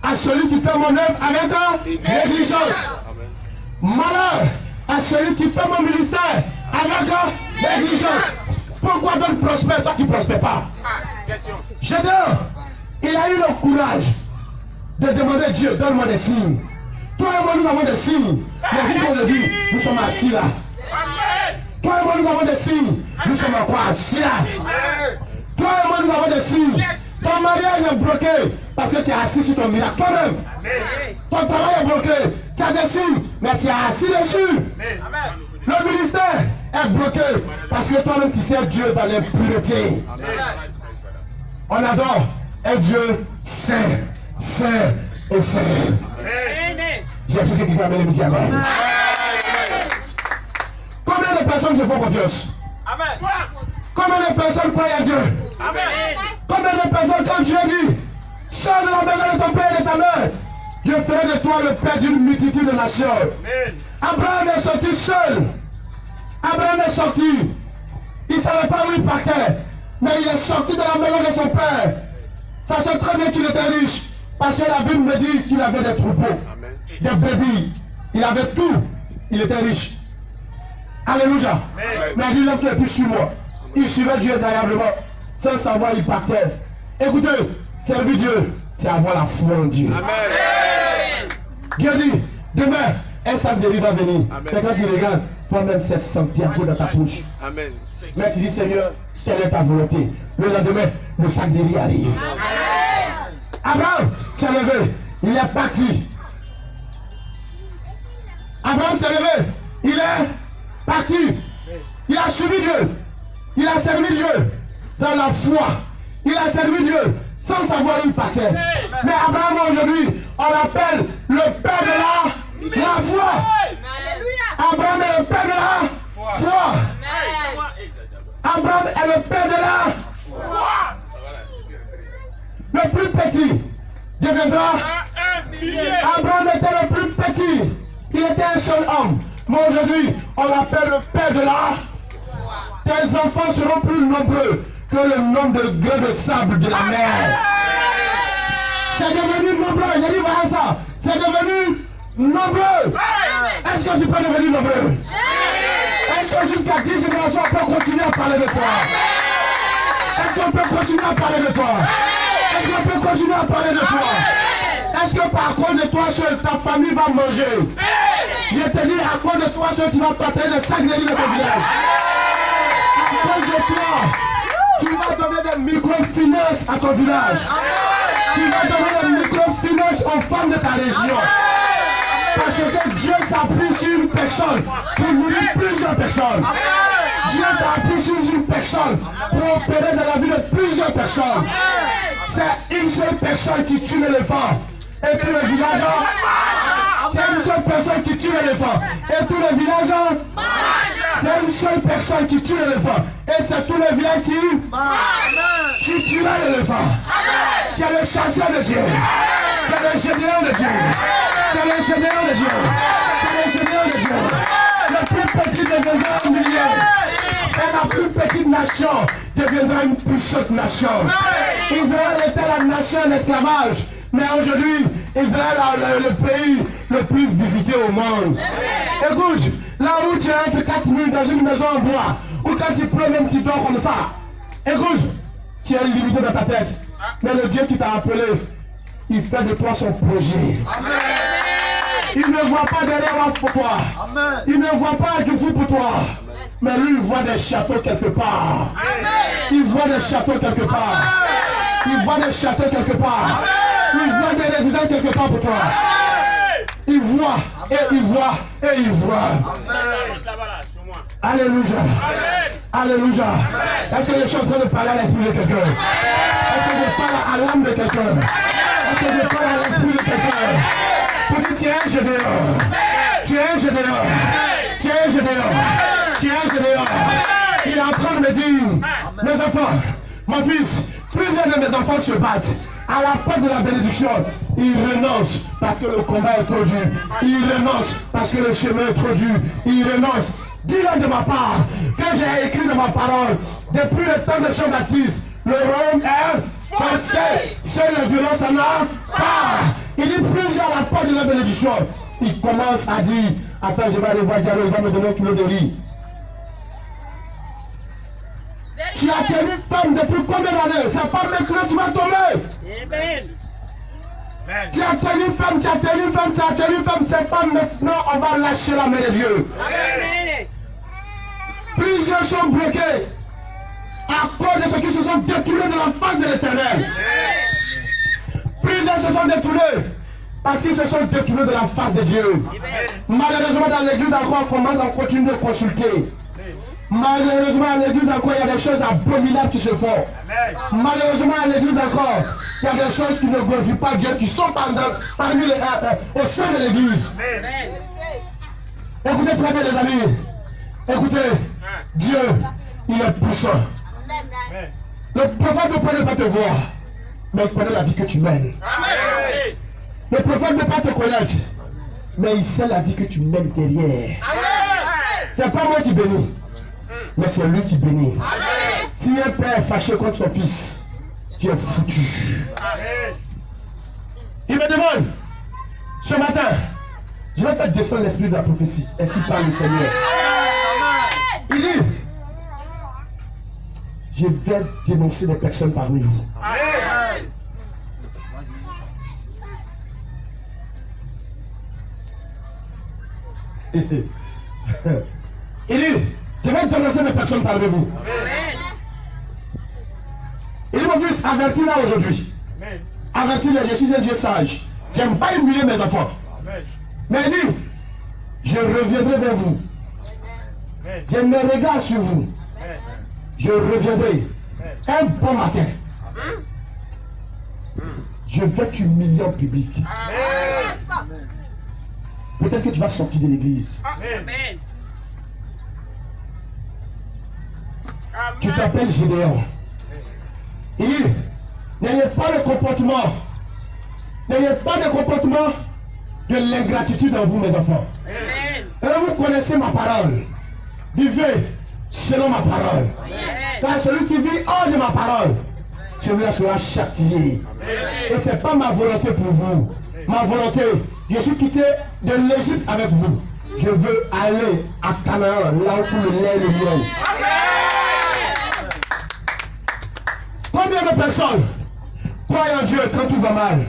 Speaker 2: à celui qui fait mon œuvre avec négligence. Malheur à celui qui fait mon ministère avec négligence. Pourquoi d'autres prospèrent, toi tu ne prospères pas? Gédéon, il a eu le courage de demander à Dieu, donne-moi des signes. Toi et moi, nous avons des signes. Mais vous, aujourd'hui, nous sommes assis là. Toi et moi, nous avons des signes. Nous sommes encore assis là. Toi et moi, nous avons des signes. Ton mariage est bloqué parce que tu es assis sur ton miracle toi-même. Ton travail est bloqué. Tu as des signes, mais tu es assis dessus. Le ministère est bloqué parce que toi-même, tu sers Dieu dans l'impureté. On adore un Dieu saint. Saint et saint. J'ai cru que quelqu'un avait me dire amen. Combien de personnes se font confiance? Amen. Combien de personnes croient à Dieu? Amen. Combien de personnes, quand Dieu dit, sors de la maison de ton père et de ta mère, je ferai de toi le père d'une multitude de nations. Amen. Abraham est sorti seul. Abraham est sorti. Il ne savait pas où il partait, mais il est sorti de la maison de son père, sachant très bien qu'il était riche. Parce que la Bible me dit qu'il avait des troupeaux, des brebis, il avait tout, il était riche. Alléluia. Mais il lève les plus sur moi. Il suivait Dieu incroyablement, sans savoir il partait. Écoutez, servir Dieu, c'est avoir la foi en Dieu. Amen. Dieu dit, demain, un sac de riz va venir. Mais quand tu regardes, toi-même, c'est Santiago dans ta bouche. Amen. Mais tu dis, Seigneur, quelle est ta volonté? Le lendemain, le sac de riz arrive. Abraham s'est levé, il est parti. Abraham s'est levé, il est parti. Il a suivi Dieu, il a servi Dieu dans la foi. Il a servi Dieu sans savoir où il partait. Mais Abraham aujourd'hui, on l'appelle le père de la foi. Abraham est le père de la foi. Abraham est le père de la foi. Le plus petit deviendra. Abraham était le plus petit. Il était un seul homme. Mais aujourd'hui, on l'appelle le père de la. Tes enfants seront plus nombreux que le nombre de grains de sable de la mer. C'est devenu nombreux. J'ai dit voilà ça. C'est devenu nombreux. Est-ce que tu peux devenir nombreux? Est-ce que jusqu'à 10 générations, on peut continuer à parler de toi? Est-ce qu'on peut continuer à parler de toi? Est-ce qu'on peut continuer à parler de toi? Est-ce que par cause de toi seul, ta famille va manger? Je te dis, à cause de toi seul, tu vas partager le sac de riz de ton village. À cause de toi, tu vas donner des microfinances à ton village. Tu vas donner des microfinances aux femmes de ta région. Parce que Dieu s'appuie sur une personne pour nourrir plusieurs personnes. Dieu t'a appris sur une personne pour opérer dans la vie de plusieurs personnes. C'est une seule personne qui tue l'éléphant. Et tout le village, c'est une seule personne qui tue l'éléphant. Et tout le village, c'est une seule personne qui tue l'éléphant. Et c'est tout le village qui tuera l'éléphant. C'est le chasseur de Dieu. C'est le général de Dieu. C'est le général de Dieu. C'est le général de Dieu. Le plus petit deviendra un million. Et la plus petite nation deviendra une puissante nation. Israël était la nation en esclavage. Mais aujourd'hui, Israël est le pays le plus visité au monde. Écoute, là où tu es entre 4 murs dans une maison en bois, ou quand tu pleures même tu dors comme ça, écoute, tu es limité dans ta tête. Mais le Dieu qui t'a appelé, il fait de toi son projet. Il ne voit pas derrière moi pour toi. Il ne voit pas du fou pour toi. Mais lui, il voit des châteaux quelque part. Il voit des châteaux quelque part. Il voit des châteaux quelque part. Il voit des résidences quelque part pour toi. Il voit et il voit et il voit. Alléluia. Alléluia. Est-ce que je suis en train de parler à l'esprit de quelqu'un? Est-ce que je parle à l'âme de quelqu'un? Est-ce que je parle à l'esprit de quelqu'un? Pour dire, tu es un général. Tu es un général. Tu es un général. Tu es un général. Il est en train de me dire, mes enfants, mon fils, plusieurs de mes enfants se battent. À la fin de la bénédiction, ils renoncent parce que le combat est trop dur. Ils renoncent parce que le chemin est trop dur. Ils renoncent. Dis-leur de ma part que j'ai écrit dans ma parole depuis le temps de Jean-Baptiste. Le royaume est forcé. Seule la violence en a pas. Il dit plusieurs à la porte de la bénédiction. Il commence à dire, attends, je vais aller voir Diallo, il va me donner un kilo de riz. Tu as tenu femme depuis combien d'années? C'est pas maintenant que tu vas tomber. Amen. Tu as tenu femme, tu as tenu femme, tu as tenu femme. C'est pas maintenant on va lâcher la main de Dieu. Amen. Plusieurs sont bloqués à cause de ceux qui se sont détournés de la face de l'Éternel. Plusieurs se sont détournés parce qu'ils se sont détournés de la face de Dieu. Malheureusement dans l'église encore on continue de consulter. Malheureusement, à l'église encore, il y a des choses abominables qui se font. Malheureusement, à l'église encore, il y a des choses qui ne glorifient pas Dieu, qui sont parmi les, au sein de l'église. Écoutez très bien, les amis. Écoutez, Dieu, il est puissant. Le prophète ne peut pas te voir, mais il connaît la vie que tu mènes. Le prophète ne peut pas te connaître, mais il sait la vie que tu mènes derrière. C'est pas moi qui bénis, mais c'est lui qui bénit. Amen. Si un père est fâché contre son fils, tu es foutu. Amen. Il me demande, ce matin, je vais faire descendre l'esprit de la prophétie. Ainsi parle le Seigneur. Amen. Il dit, je vais dénoncer des personnes parmi vous. Amen. Il dit, je vais dénoncer des personnes parmi vous. Amen. Il dit, mon fils, avertis-la aujourd'hui. Avertis-la, je suis un Dieu sage. Je n'aime pas humilier mes enfants. Amen. Mais il dit, je reviendrai vers vous. Amen. Je me regarde sur vous. Amen. Je reviendrai. Amen. Un bon matin. Amen. Je vais t'humilier en public. Amen. Peut-être que tu vas sortir de l'église. Amen. Tu t'appelles Gédéon. Et n'ayez pas le comportement. N'ayez pas de comportement de l'ingratitude en vous, mes enfants. Amen. Et vous connaissez ma parole. Vivez selon ma parole. Amen. Car celui qui vit hors de ma parole, celui-là sera châtié. Amen. Et ce n'est pas ma volonté pour vous. Ma volonté, je suis quitté de l'Égypte avec vous. Je veux aller à Canaan, là où le lait et le miel. Combien de personnes croient en Dieu quand tout va mal?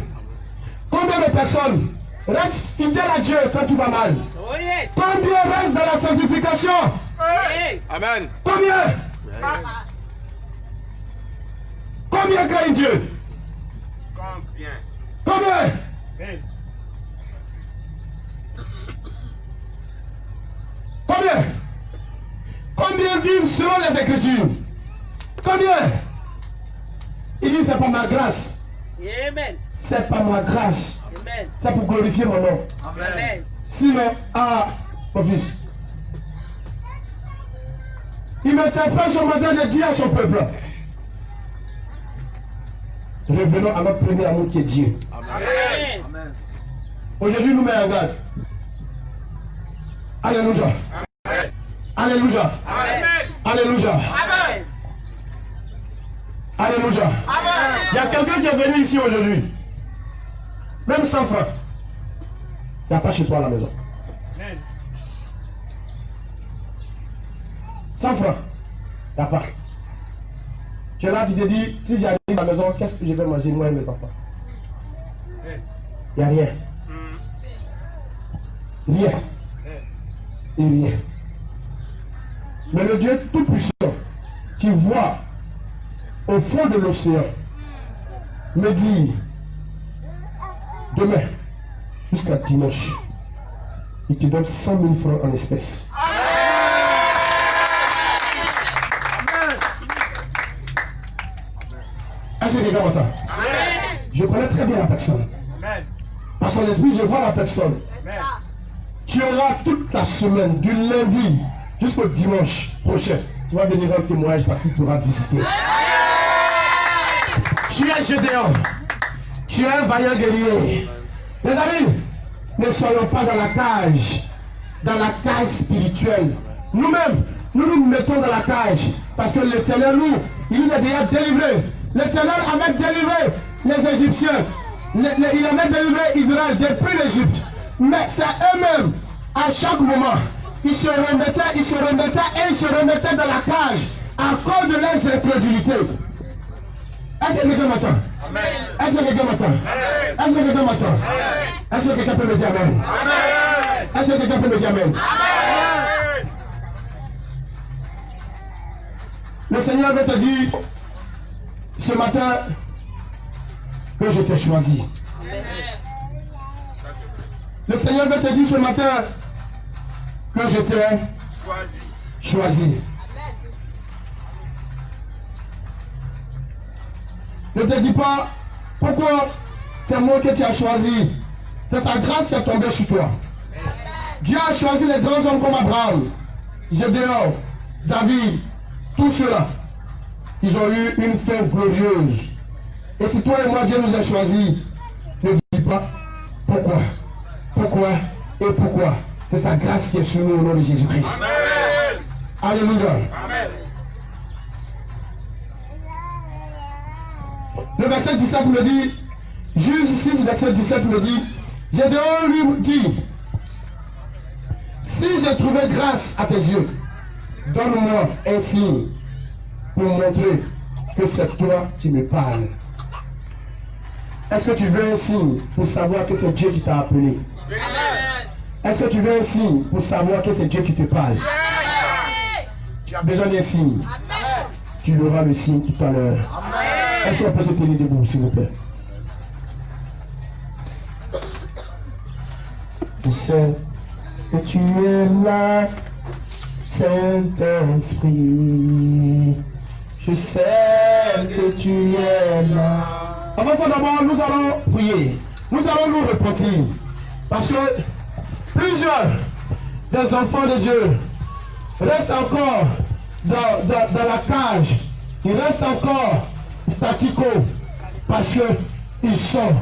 Speaker 2: Combien de personnes restent fidèles à Dieu quand tout va mal? Oh yes. Combien restent dans la sanctification? Hey. Amen. Combien? Yes. Combien craignent Dieu? Combien? Combien? Hey. Combien? Combien veut vivre selon les Écritures. Combien? Il dit, c'est pas ma grâce.
Speaker 4: Amen.
Speaker 2: C'est pas ma grâce.
Speaker 4: Amen.
Speaker 2: C'est pour glorifier mon nom.
Speaker 4: Amen.
Speaker 2: Sinon, mon fils, il m'interpelle ce matin de dire à son peuple, revenons à notre premier amour qui est Dieu.
Speaker 4: Amen.
Speaker 2: Aujourd'hui, nous mettons en garde. Alléluia. Alléluia.
Speaker 4: Amen.
Speaker 2: Alléluia.
Speaker 4: Amen.
Speaker 2: Alléluia. Il y a quelqu'un qui est venu ici aujourd'hui. Même 100 francs. Il n'y a pas chez toi à la maison. 100 francs. Il n'y a pas. Tu es là, tu te dis, si j'arrive à la maison, qu'est-ce que je vais manger moi et mes enfants? Il n'y a rien. Rien. Et rien. Mais le Dieu Tout-Puissant, qui voit au fond de l'océan, me dit, demain, jusqu'à dimanche, il te donne 100 000 francs en espèces. Est-ce que quelqu'un m'entend? Je connais très bien la personne. Par son esprit, je vois la personne. Tu auras toute la semaine, du lundi jusqu'au dimanche prochain. Tu vas venir rendre témoignage parce qu'il t'aura visité. Tu es Gédéon. Tu es un vaillant guerrier. Les amis, ne soyons pas dans la cage spirituelle. Nous-mêmes, nous nous mettons dans la cage parce que l'Éternel, il nous a déjà délivrés. L'Éternel avait délivré les Égyptiens. Il avait délivré Israël depuis l'Égypte. Mais c'est eux-mêmes, à chaque moment, ils se remettaient et ils se remettaient dans la cage à cause de leurs incrédulités. Est-ce que quelqu'un m'entend? Est-ce que quelqu'un m'entend? Est-ce que quelqu'un m'entend? Est-ce que quelqu'un peut me dire amen? Est-ce que quelqu'un peut me dire amen? Le Seigneur veut te dire ce matin que je t'ai choisi. Le Seigneur veut te dire ce matin que je t'ai choisi. Ne te dis pas pourquoi c'est moi que tu as choisi. C'est sa grâce qui est tombée sur toi. Dieu a choisi les grands hommes comme Abraham, Gédéon, David, tous ceux-là. Ils ont eu une fin glorieuse. Et si toi et moi Dieu nous a choisis, ne dis pas pourquoi. Pourquoi et pourquoi. C'est sa grâce qui est sur nous au nom de Jésus-Christ. Alléluia. Amen. Le verset 17 me dit, Juge 6, verset 17 me dit, Gédéon lui dit, si j'ai trouvé grâce à tes yeux, donne-moi un signe pour montrer que c'est toi qui me parles. Est-ce que tu veux un signe pour savoir que c'est Dieu qui t'a appelé? Est-ce que tu veux un signe pour savoir que c'est Dieu qui te parle? Tu as besoin d'un signe. Tu auras le signe tout à l'heure. Est-ce qu'on peut se tenir debout, s'il vous plaît? Je sais que tu es là, Saint-Esprit. Je sais que tu es là. Avant ça, d'abord, nous allons prier. Nous allons nous repentir. Parce que plusieurs des enfants de Dieu restent encore dans la cage. Ils restent encore statico. Parce qu'ils sont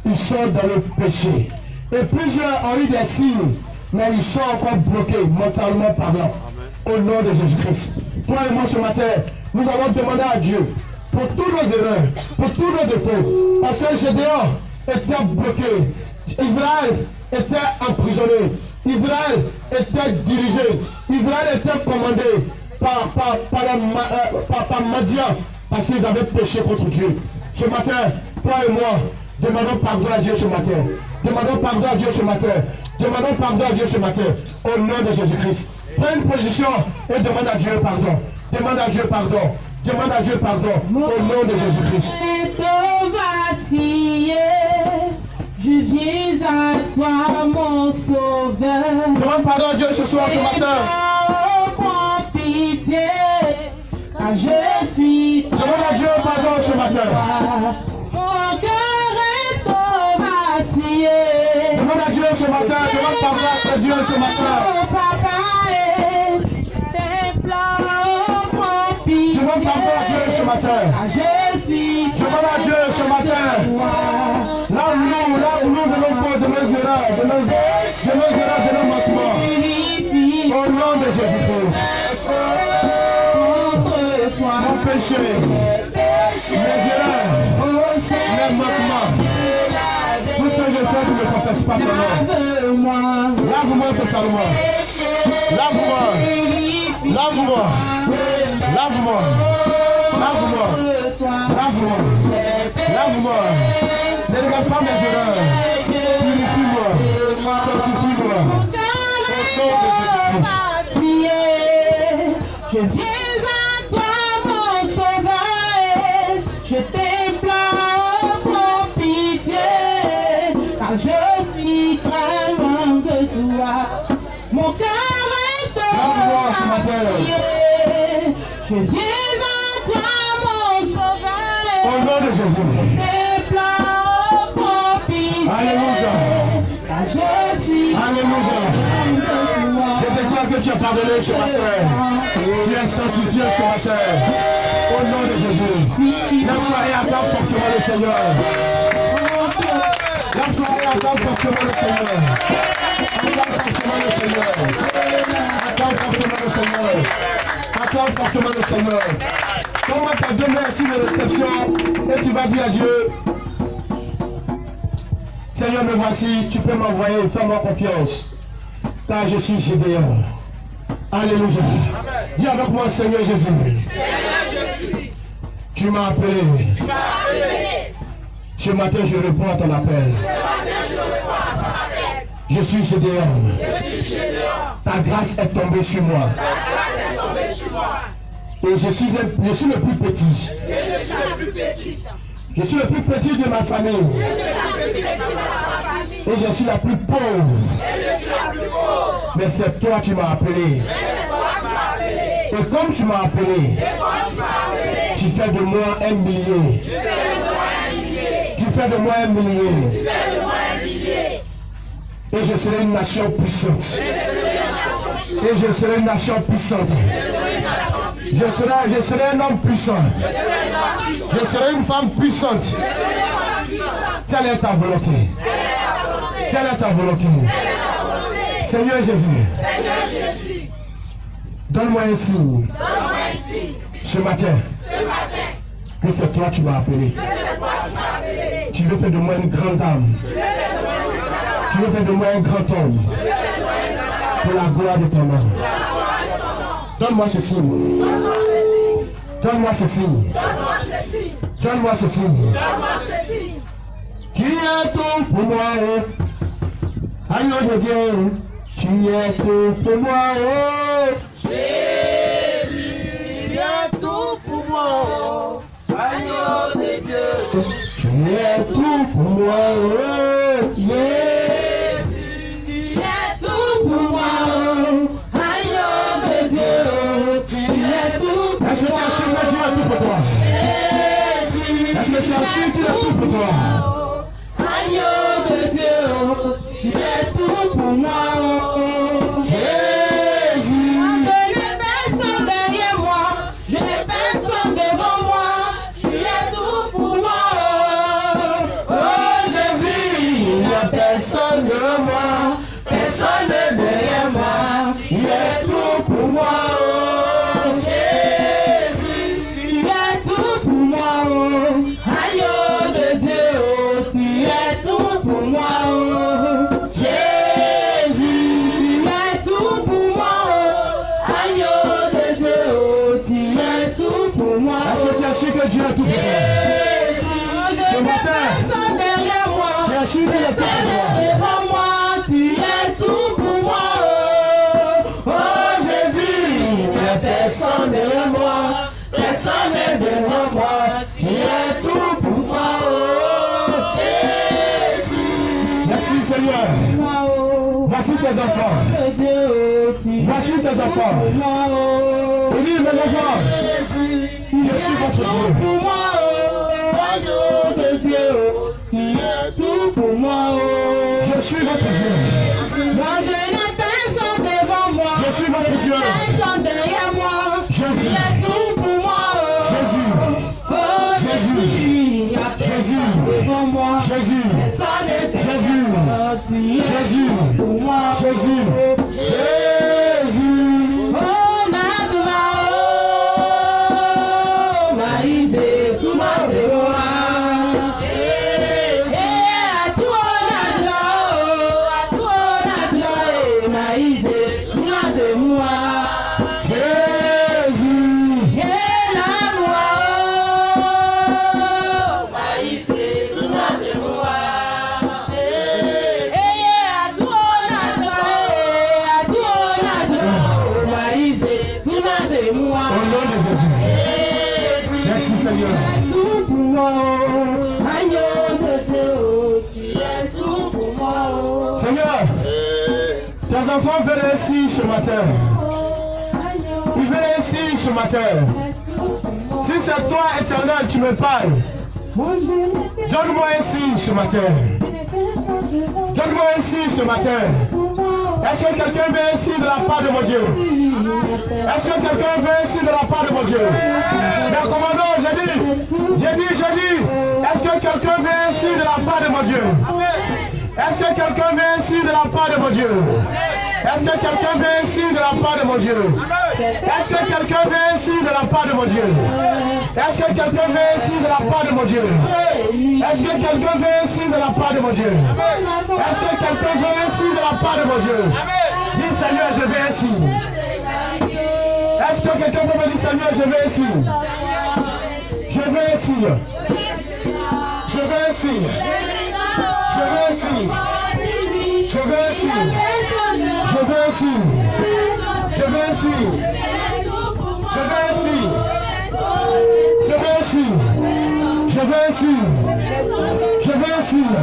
Speaker 2: dans le péché. Et plusieurs ont eu des signes, mais ils sont encore bloqués, mentalement parlant. Au nom de Jésus-Christ. Toi et moi ce matin, nous allons demander à Dieu pour tous nos erreurs, pour tous nos défauts. Parce que Gédéon était bloqué. Israël était emprisonné. Israël était dirigé. Israël était commandé par Madian parce qu'ils avaient péché contre Dieu. Ce matin, toi et moi, demandons pardon à Dieu ce matin. Demandons pardon à Dieu ce matin. Demandons pardon à Dieu ce matin. Au nom de Jésus-Christ. Prends une position et demande à Dieu pardon. Demande à Dieu pardon. Demande à Dieu pardon. Au nom de Jésus-Christ.
Speaker 5: Je viens à toi, mon sauveur.
Speaker 2: Demande pardon à Dieu ce soir, ce matin.
Speaker 5: pitié, car je suis
Speaker 2: Demande à Dieu pardon ce matin.
Speaker 5: mon cœur est trop vacillé.
Speaker 2: Demande à Dieu ce matin. Demande ta grâce à Dieu ce matin.
Speaker 5: Oh papa, t'implore mon pitié,
Speaker 2: Demande pardon à Dieu ce matin.
Speaker 5: car je suis
Speaker 2: Demande à Dieu ce matin. Là où nous venons faire de nos erreurs, de nos erreurs, de nos manquements.
Speaker 5: purifie
Speaker 2: Au nom de Jésus-Christ.
Speaker 5: contre toi.
Speaker 2: Mon péché, mes erreurs, mes manquements. Tout ce que je fais, tu ne confesses pas ton nom.
Speaker 5: Lave-moi,
Speaker 2: Lave-moi totalement. Lave-moi. Lave-moi. Lave-moi. Lave-moi. Lave-moi. Lave-moi. Ne regarde pas mes erreurs. Purifie-moi. Sanctifie-moi. Au nom de Jésus-Christ.
Speaker 5: je viens à toi, mon sauveur, je t'implore pour pitié, car je suis très loin de toi. Mon cœur est
Speaker 2: Lave-moi ce matin.
Speaker 5: fatigué. Je viens à toi, mon sauveur,
Speaker 2: Au nom de Jésus.
Speaker 5: t'implore pour pitié,
Speaker 2: Alléluia.
Speaker 5: car je suis
Speaker 2: Alléluia. Je déclare que tu as pardonné ce matin. Tu es sanctifié ce matin. Au nom de Jésus. Lève-toi et acclame fortement le Seigneur. Lève-toi et acclame fortement le Seigneur. Acclame fortement le Seigneur. Acclame fortement le Seigneur. Acclame fortement le Seigneur. Comment tu as donné un signe de réception et tu vas dire à Dieu, Seigneur, me voici, tu peux m'envoyer, fais-moi confiance. Car je suis Gédéon. Alléluia. Dis avec moi, Seigneur Jésus. Tu m'as appelé. Ce matin, je réponds à ton appel. Je suis Gédéon. Ta grâce est tombée sur moi. Et je suis le plus petit. Je suis le plus petit de ma famille. Et je suis la plus pauvre. Mais c'est toi qui m'as appelé. Et comme tu m'as appelé, tu fais de moi un millier. Tu fais de moi un millier. Et je serai une nation puissante. Et je serai une nation puissante. Je serai un homme puissant. Je serai une femme puissante. Telle est ta volonté. Telle est ta volonté. Seigneur Jésus, donne-moi un signe ce matin que c'est toi qui m'as appelé. Tu veux faire de moi une grande âme. Tu veux faire de moi un grand homme pour la gloire de ton nom. Donne-moi ce signe. Donne-moi ce signe. Donne-moi ce signe. Tu es tout pour moi. Agneau de Dieu. Tu es tout pour moi.
Speaker 4: Jésus, tu es tout pour moi. Agneau de Dieu.
Speaker 2: Tu es tout pour moi.
Speaker 5: Jésus, tu es tout pour moi. Agneau de Dieu, tu es tout pour
Speaker 2: Est-ce que tu as su que Dieu est tout pour toi?
Speaker 5: Jésus,
Speaker 2: Est-ce que tu as su qu'il est tout pour toi?
Speaker 5: agneau de Dieu, tu es tout pour moi.
Speaker 2: Jésus.
Speaker 5: Je n'ai personne derrière moi, je n'ai personne devant moi, tu es tout pour moi.
Speaker 2: Oh Jésus, il n'y a personne devant moi, personne derrière moi, il est tout pour moi. Oh
Speaker 5: Jésus, tu es tout pour moi. Agneau de Dieu, tu es tout pour moi. Jésus, tu es tout pour moi. Agneau de Dieu, tu es tout pour moi.
Speaker 2: est-ce que tu as su que Dieu est tout pour toi?
Speaker 5: Je n'ai personne derrière moi.
Speaker 2: Tu as su qu'il est tout pour toi?
Speaker 5: Devant moi, tu es tout pour moi.
Speaker 2: Oh Jésus, il n'y a personne derrière moi, personne devant moi, tu es tout pour moi. Oh Jésus. Merci Seigneur. Voici tes enfants. Voici tes enfants. la voix. Je suis votre Dieu.
Speaker 5: Pour moi, agneau de Dieu, tu es tout pour moi.
Speaker 2: Je suis votre Dieu.
Speaker 5: Moi je n'ai personne devant moi.
Speaker 2: Je suis votre Dieu.
Speaker 5: Personne derrière moi.
Speaker 2: Jésus.
Speaker 5: Tu es tout pour moi.
Speaker 2: Jésus.
Speaker 5: Oh Jésus. Il y a personne devant moi.
Speaker 2: Jésus.
Speaker 5: Personne n'est
Speaker 2: Jésus.
Speaker 5: devant moi. Tu es
Speaker 2: Jésus.
Speaker 5: tout pour moi.
Speaker 2: Jésus. Jésus.
Speaker 5: Oh Naduma, oh Maïse, Soumadéroa.
Speaker 2: Seigneur.
Speaker 5: Tout pour moi, agneau de Dieu, tu es tout pour moi.
Speaker 2: Seigneur, tes enfants viennent ici ce matin. Ils viennent ici ce matin. Si c'est toi, Éternel, qui me parles, donne-moi ici ce matin. Donne-moi ici ce matin. Est-ce que quelqu'un vient ici de la part de mon Dieu? Est-ce que quelqu'un vient ici de la part de mon Dieu? Mais commandant, j'ai dit, est-ce que quelqu'un vient ici de la part de mon Dieu? Est-ce que quelqu'un vient ici de la part de mon Dieu? Est-ce que quelqu'un vient ici de la part de mon Dieu? Est-ce que quelqu'un vient ici de la part de mon Dieu? Est-ce que quelqu'un vient ici de la part de mon Dieu? Est-ce que quelqu'un vient ici de la part de mon Dieu? Est-ce que quelqu'un vient ici de la part de mon Dieu? Dis Seigneur, je viens ici. Est-ce que quelqu'un peut me dire Seigneur, je viens ici? Je viens ici. Je viens ici. Je viens ici. Je viens ici. Je viens ici. Je viens ici. Je viens ici. Je viens ici. Je viens ici. Je viens ici. Je viens ici.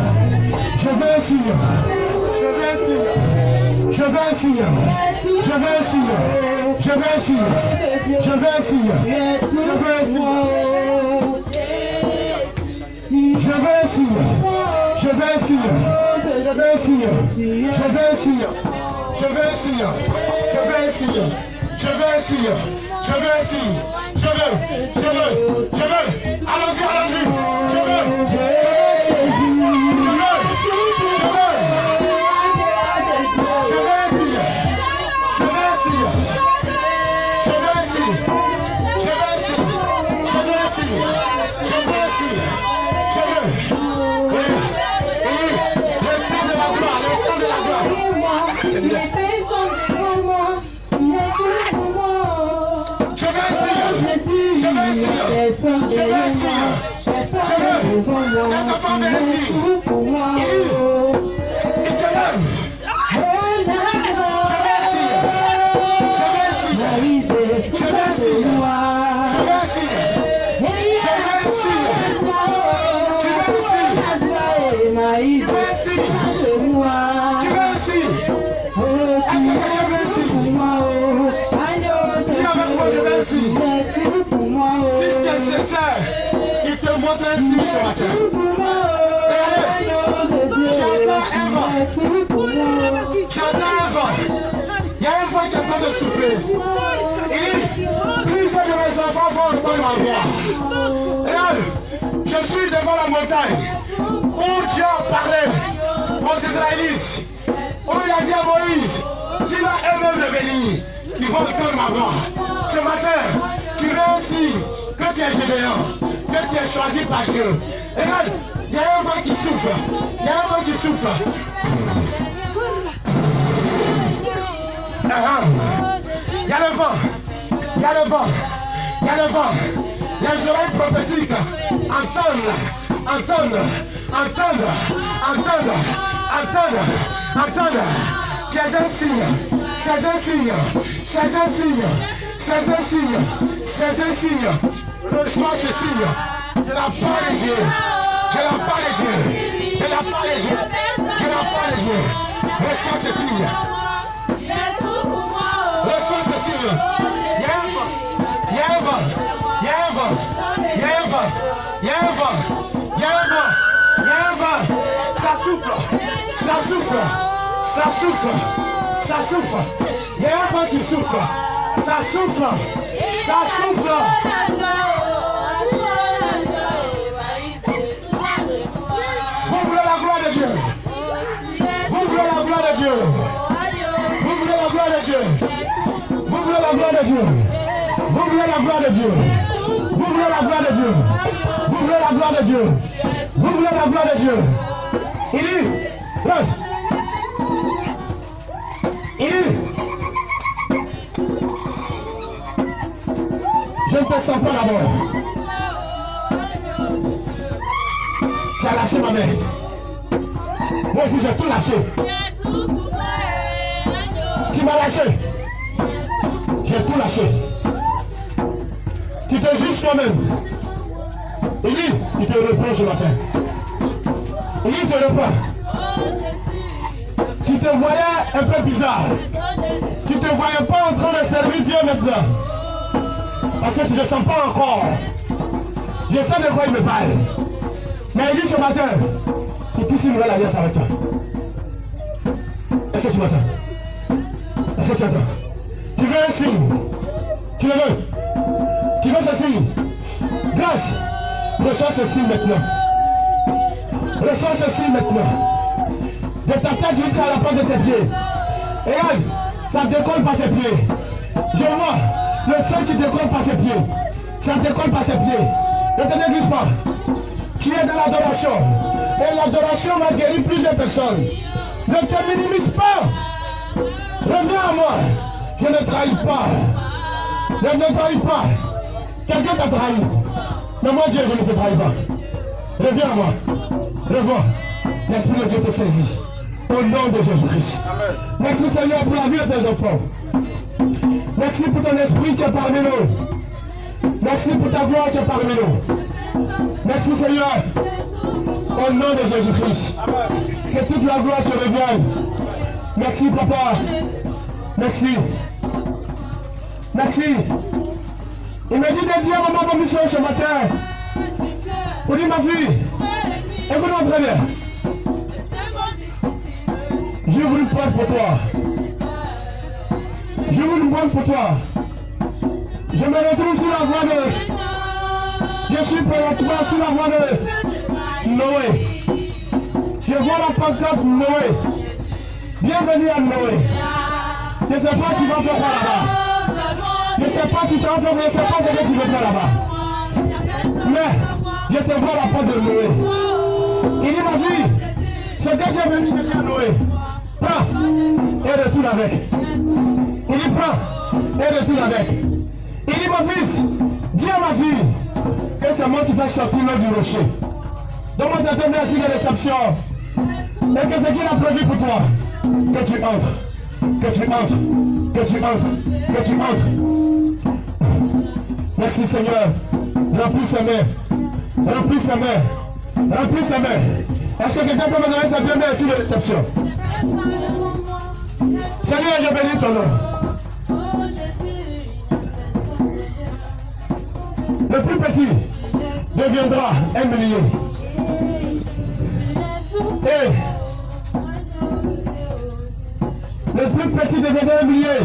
Speaker 2: Je viens ici. Je viens ici. Je viens ici. Je viens ici. Je viens ici. Je viens ici. Je vais ici. Je vais ici. Je vais ici. Je vais ici. Je vais ici. Je vais ici. Je vais ici. Je vais ici. Je veux. Allons-y, allons-y. Je veux ici. Je veux. Je vais ici. Je vais ici. Je vais ici. Je vais ici. Je vais ici. Je vais ici. Il te montre ainsi ce matin. J'entends un vent. Il y a un vent qui est en train de souffler. Plusieurs de mes enfants vont entendre ma voix. Regarde, je suis devant la montagne où Dieu a parlé aux Israélites. Où il a dit à Moïse, tu vas eux-mêmes le bénir. Ils vont entendre ma voix. Ce matin, tu réussis que tu es Gédéon, que tu es choisi par Dieu. Regarde, il y a un vent qui souffle. Il y a un vent qui souffle. Il y a le vent. Il y a le vent. Il y a le vent. Les oreilles prophétiques entendent. C'est un signe. C'est un signe. C'est un signe. C'est un signe. C'est un signe. Reçois ce signe. De la part de Dieu. De la part de Dieu. De la part de Dieu. De la part de Dieu. Reçois ce signe. Reçois ce signe. Il y a un vent. Il Ça souffre. Ça souffre. Ça souffre. Il y a un point qui souffre. Ça souffre. Ça souffre. Vous voulez la gloire de Dieu. Vous voulez la gloire de Dieu. Vous voulez la gloire de Dieu. Vous voulez la gloire de Dieu. Vous voulez la gloire de Dieu. Vous voulez la gloire de Dieu. Vous voulez la gloire de Dieu. Vous voulez la gloire de Dieu. Il dit, reste. Il dit, je ne te sens pas d'abord. Tu as lâché ma main. Moi aussi j'ai tout lâché. Tu m'as lâché. J'ai tout lâché. Tu te juges toi-même. Il dit, il te reprend ce matin. Il dit, il te reprend. Tu te voyais un peu bizarre. Tu ne te voyais pas en train de servir Dieu maintenant. Parce que tu ne te sens pas encore. Je sais de quoi il me parle. Mais il dit ce matin, il tisse une nouvelle alliance avec toi. Est-ce que tu m'entends? Est-ce que tu entends? Tu veux un signe? Tu le veux? Tu veux ce signe? Grâce, reçois ce signe maintenant. Reçois ce signe maintenant. De ta tête jusqu'à la pointe de tes pieds. Et regarde, ça décolle par ses pieds. Je vois le feu qui décolle par ses pieds. Ça décolle par ses pieds. Ne te néglige pas. Tu es dans l'adoration. Et l'adoration va guérir plusieurs personnes. Ne te minimise pas. Reviens à moi. Je ne trahis pas. Je ne trahis pas. Quelqu'un t'a trahi. Mais moi, Dieu, je ne te trahis pas. Reviens à moi. Revois. L'Esprit de Dieu te saisit. Au nom de Jésus-Christ. Merci Seigneur pour la vie de tes enfants. Merci pour ton esprit qui est parmi nous. Merci pour ta gloire qui est parmi nous. Merci Seigneur. Au nom de Jésus-Christ. Que toute la gloire te revienne. Merci Papa. Merci. Merci. Il me dit de dire à maman Michel ce matin. Pour dire ma fille. Écoute-moi très bien. J'ai voulu prendre pour toi. J'ai voulu prendre pour toi. Je me retrouve sur la voie de... Je suis présentement sur la voie de Noé. Je vois la pancarte Noé. Bienvenue à Noé. Je ne sais pas tu vas faire quoi là-bas. Je ne sais pas tu t'en fais, je ne sais pas ce que tu veux faire là-bas. Mais je te vois à la porte de Noé. Il dit ma fille, ce que tu es venu chercher à Noé. Prends et retourne avec. Il dit prends et retourne avec. Il dit mon fils, dis à ma fille que c'est moi qui t'ai sorti l'eau du rocher. Donc moi je te remercie de réception. Et que ce qu'il a prévu pour toi, que tu entres, que tu entres, que tu entres, que tu entres. Merci Seigneur. Remplis sa main. Remplis sa main. Remplis sa main. Est-ce que quelqu'un peut me donner sa bien merci de réception? Seigneur, je bénis ton nom. Le plus petit deviendra un millier. Et le plus petit deviendra un millier.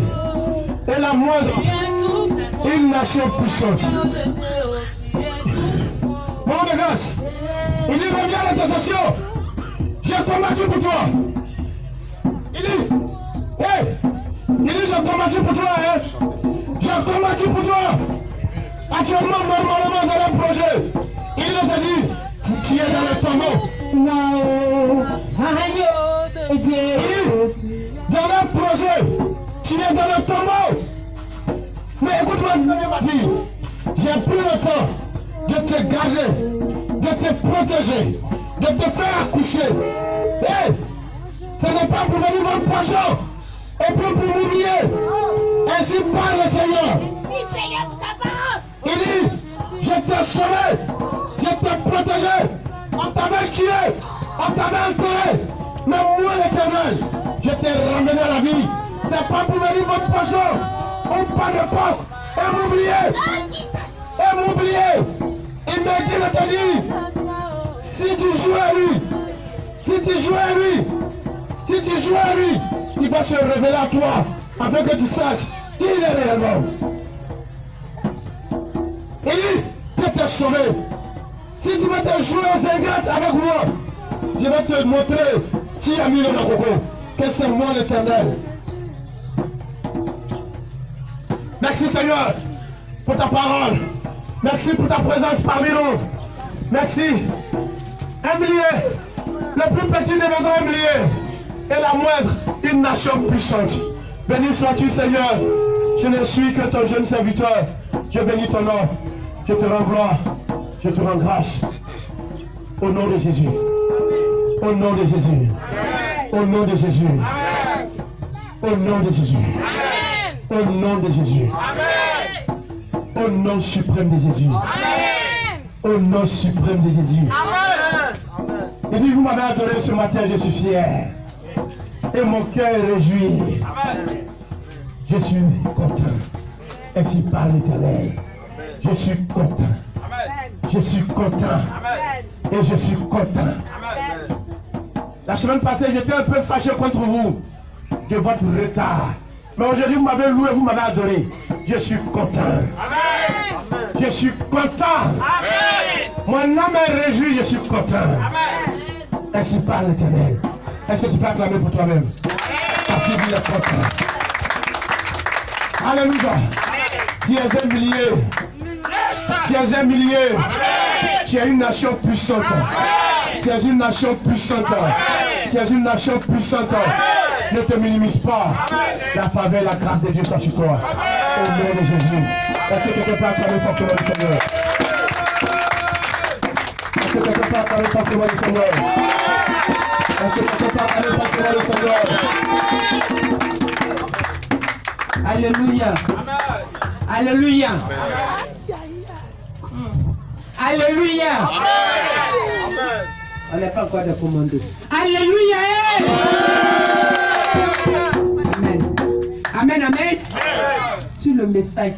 Speaker 2: Et la moindre, une nation puissante. Mon de grâce, il dit reviens à l'intercession. J'ai combattu pour toi. Il dit, hey, il dit j'ai combattu pour toi, hein. J'ai combattu pour toi. Actuellement, normalement, dans le projet, il te dit, tu es dans le tombeau. Il dit, dans le projet, tu es dans le tombeau. Mais écoute-moi, ma fille, j'ai pris le temps de te garder, de te protéger, de te faire accoucher. Hey, ce n'est pas pour venir votre poisson et puis pour m'oublier. Ainsi parle le Seigneur. Il dit, je t'ai sauvé, je t'ai protégé, on t'avait tué, on t'avait enterré. Mais moi l'Éternel, je t'ai ramené à la vie. C'est pas pour venir votre poisson, on parle de porc et m'oublier. Et m'oublier. Il m'a dit de te dire, si tu joues à lui, si tu joues à lui, Si tu joues à lui, il va se révéler à toi afin que tu saches qui il est réellement. Élie, tu t'es sauvé. Si tu veux te jouer aux ingrates avec moi, je vais te montrer qui a mis le coco. Que c'est moi l'Éternel. Merci Seigneur pour ta parole. Merci pour ta présence parmi nous. Merci. Un millier, le plus petit des maisons un millier, et la moindre, une nation puissante. Béni sois-tu Seigneur. Je ne suis que ton jeune serviteur. Je bénis ton nom. Je te rends gloire. Je te rends grâce. Au nom de Jésus. Au nom de Jésus. Au nom de Jésus. Au nom de Jésus. Au nom de Jésus. Au nom suprême de Jésus. Au nom suprême de Jésus. Il dit, vous m'avez adoré ce matin, je suis fier. Et mon cœur est réjoui. Je suis content. Ainsi parle l'Éternel. Je suis content. Je suis content. Et je suis content. La semaine passée, j'étais un peu fâché contre vous de votre retard. Mais aujourd'hui, vous m'avez loué, vous m'avez adoré. Je suis content. Je suis content. Mon âme est réjouie, je suis content. Ainsi parle l'Éternel. Est-ce que tu peux acclamer pour toi-même? Parce qu'il est content. Alléluia. Tu es un millier. Tu es un millier. Tu es une nation puissante. Tu es une nation puissante. Tu es une nation puissante. Ne te minimise pas. La faveur et la grâce de Dieu soit sur toi. Au nom de Jésus. Est-ce que quelqu'un peut acclamer fortement le Seigneur? Est-ce que quelqu'un peut acclamer fortement le Seigneur? Est-ce que quelqu'un peut acclamer fortement le Seigneur?
Speaker 5: Alléluia. Alléluia. Alléluia. On n'est pas encore de commando. Alléluia. Amen. Amen, amen. Sur le message.